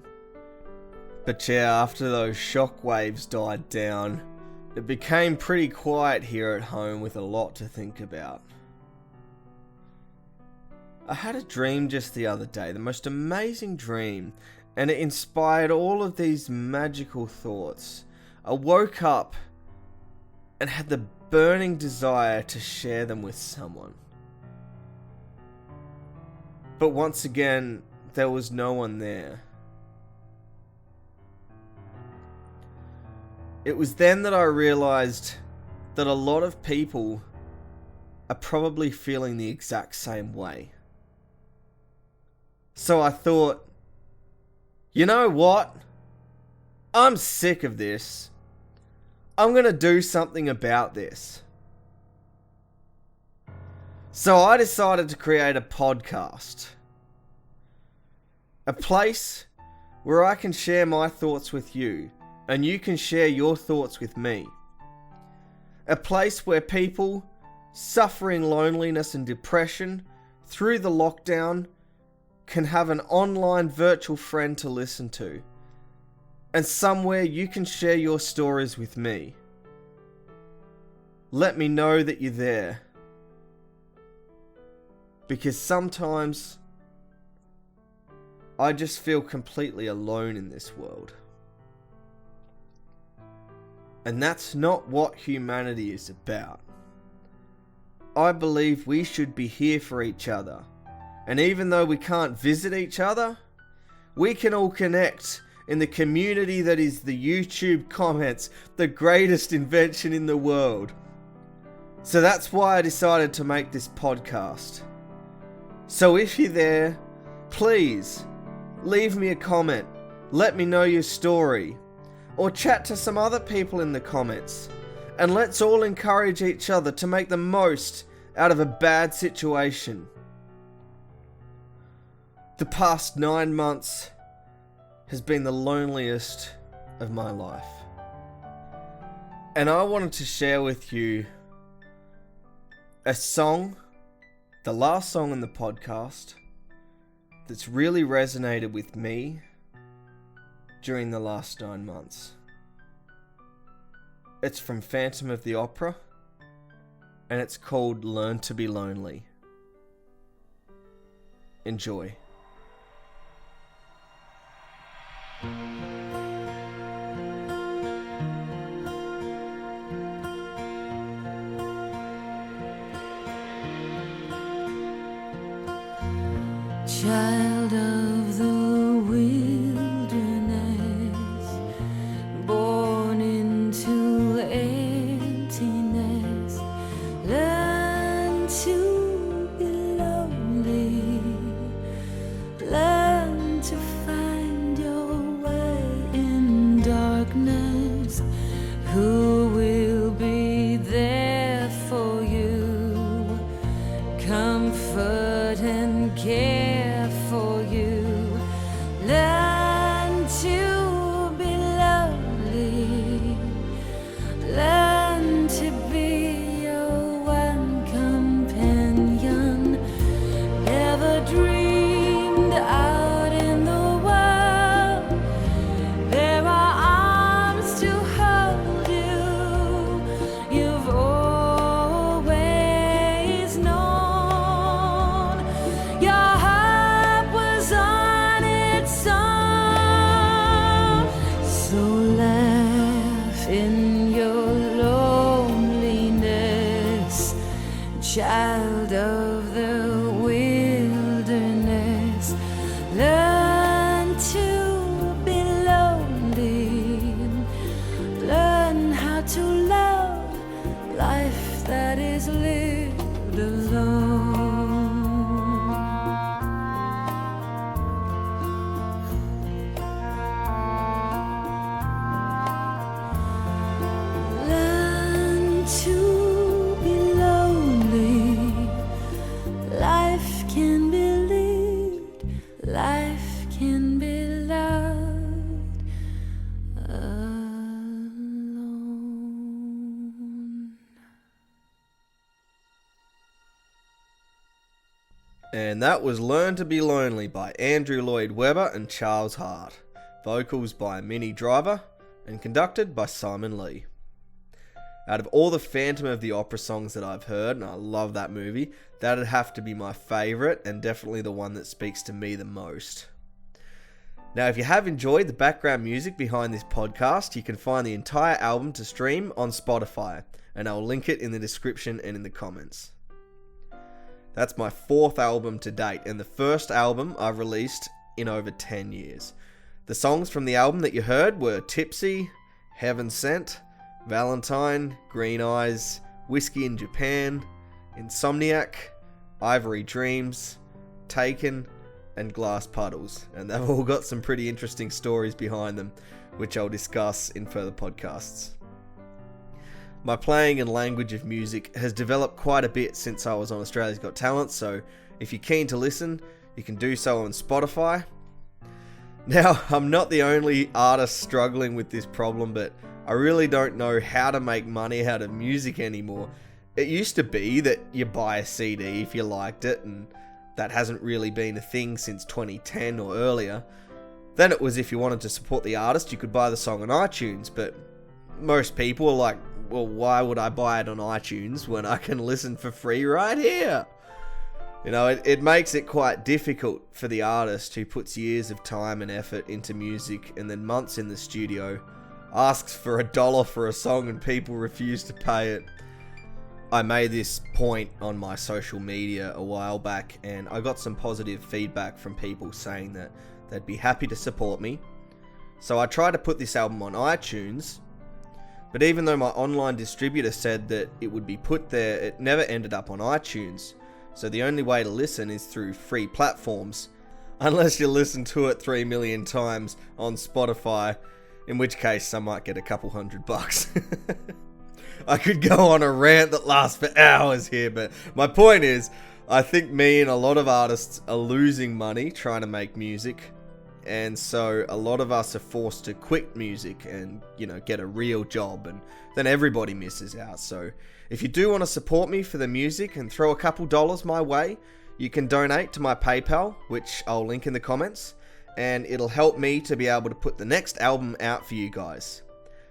But yeah, after those shock waves died down, it became pretty quiet here at home with a lot to think about. I had a dream just the other day, the most amazing dream, and it inspired all of these magical thoughts. I woke up and had the burning desire to share them with someone. But once again, there was no one there. It was then that I realized that a lot of people are probably feeling the exact same way. So I thought, you know what? I'm sick of this. I'm gonna do something about this. So I decided to create a podcast. A place where I can share my thoughts with you, and you can share your thoughts with me. A place where people suffering loneliness and depression through the lockdown can have an online virtual friend to listen to. And somewhere you can share your stories with me. Let me know that you're there. Because sometimes I just feel completely alone in this world. And that's not what humanity is about. I believe we should be here for each other. And even though we can't visit each other, we can all connect in the community that is the YouTube comments, the greatest invention in the world. So that's why I decided to make this podcast. So if you're there, please leave me a comment, let me know your story, or chat to some other people in the comments, and let's all encourage each other to make the most out of a bad situation. The past 9 months has been the loneliest of my life. And I wanted to share with you a song, the last song in the podcast, that's really resonated with me during the last 9 months. It's from Phantom of the Opera, and it's called Learn to Be Lonely. Enjoy. Child of the wilderness, born into emptiness, learn to be lonely, learn to find your way in darkness. Who will be there for you, comfort and care for you. And that was Learn to Be Lonely by Andrew Lloyd Webber and Charles Hart. Vocals by Minnie Driver and conducted by Simon Lee. Out of all the Phantom of the Opera songs that I've heard, and I love that movie, that'd have to be my favourite and definitely the one that speaks to me the most. Now, if you have enjoyed the background music behind this podcast, you can find the entire album to stream on Spotify, and I'll link it in the description and in the comments. That's my 4th album to date, and the first album I've released in over 10 years. The songs from the album that you heard were Tipsy, Heaven Sent, Valentine, Green Eyes, Whiskey in Japan, Insomniac, Ivory Dreams, Taken, and Glass Puddles, and they've all got some pretty interesting stories behind them, which I'll discuss in further podcasts. My playing and language of music has developed quite a bit since I was on Australia's Got Talent, so if you're keen to listen, you can do so on Spotify. Now, I'm not the only artist struggling with this problem, but I really don't know how to make money out of music anymore. It used to be that you buy a CD if you liked it, and that hasn't really been a thing since 2010 or earlier. Then it was if you wanted to support the artist, you could buy the song on iTunes, but most people are like, well, why would I buy it on iTunes when I can listen for free right here? You know, it makes it quite difficult for the artist who puts years of time and effort into music and then months in the studio, asks for $1 for a song and people refuse to pay it. I made this point on my social media a while back and I got some positive feedback from people saying that they'd be happy to support me. So I tried to put this album on iTunes, but even though my online distributor said that it would be put there, it never ended up on iTunes. So the only way to listen is through free platforms, unless you listen to it 3 million times on Spotify, in which case I might get a couple $100. I could go on a rant that lasts for hours here, but my point is, I think me and a lot of artists are losing money trying to make music. And so a lot of us are forced to quit music and, get a real job, and then everybody misses out. So if you do want to support me for the music and throw a couple dollars my way, you can donate to my PayPal, which I'll link in the comments, and it'll help me to be able to put the next album out for you guys.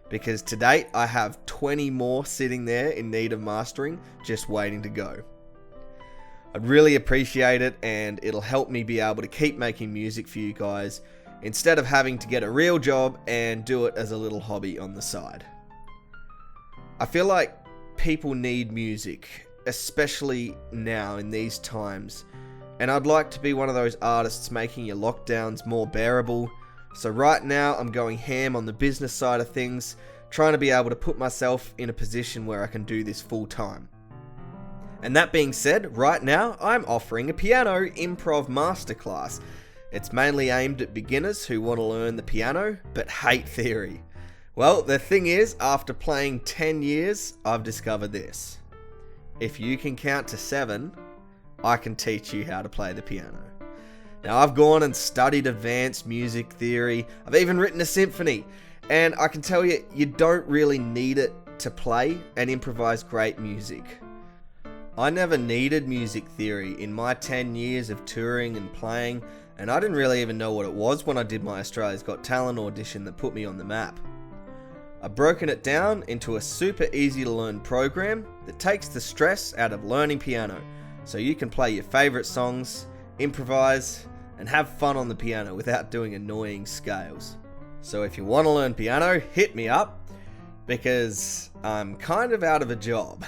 Because to date, I have 20 more sitting there in need of mastering, just waiting to go. I'd really appreciate it, and it'll help me be able to keep making music for you guys instead of having to get a real job and do it as a little hobby on the side. I feel like people need music, especially now in these times, and I'd like to be one of those artists making your lockdowns more bearable. So right now I'm going ham on the business side of things, trying to be able to put myself in a position where I can do this full time. And that being said, right now I'm offering a piano improv masterclass. It's mainly aimed at beginners who want to learn the piano but hate theory. Well, the thing is, after playing 10 years, I've discovered this. If you can count to 7, I can teach you how to play the piano. Now, I've gone and studied advanced music theory. I've even written a symphony. And I can tell you, you don't really need it to play and improvise great music. I never needed music theory in my 10 years of touring and playing, and I didn't really even know what it was when I did my Australia's Got Talent audition that put me on the map. I've broken it down into a super easy to learn program that takes the stress out of learning piano, so you can play your favourite songs, improvise, and have fun on the piano without doing annoying scales. So if you want to learn piano, hit me up, because I'm kind of out of a job.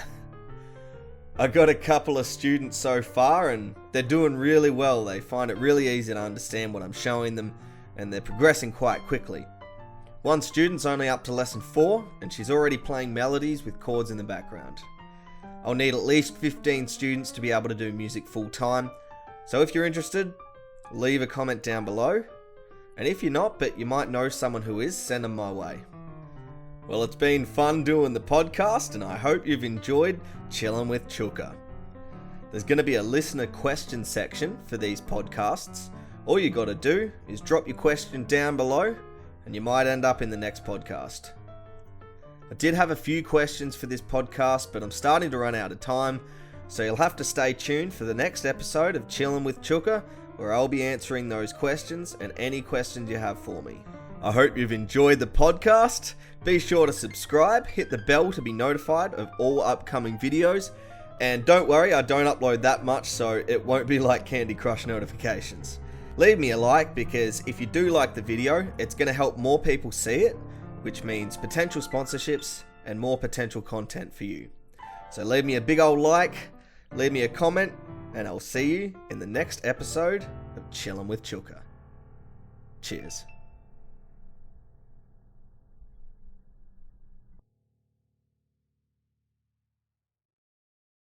I got a couple of students so far and they're doing really well. They find it really easy to understand what I'm showing them and they're progressing quite quickly. One student's only up to lesson 4 and she's already playing melodies with chords in the background. I'll need at least 15 students to be able to do music full time. So if you're interested, leave a comment down below. And if you're not, but you might know someone who is, send them my way. Well, it's been fun doing the podcast, and I hope you've enjoyed Chillin with Chooka. There's going to be a listener question section for these podcasts. All you got to do is drop your question down below, and you might end up in the next podcast. I did have a few questions for this podcast, but I'm starting to run out of time, So you'll have to stay tuned for the next episode of Chillin with Chooka, where I'll be answering those questions and any questions you have for me. I hope you've enjoyed the podcast. Be sure to subscribe, hit the bell to be notified of all upcoming videos, and don't worry, I don't upload that much, so it won't be like Candy Crush notifications. Leave me a like, because if you do like the video, it's going to help more people see it, which means potential sponsorships and more potential content for you. So leave me a big old like, leave me a comment, and I'll see you in the next episode of Chillin' with Chooka. Cheers.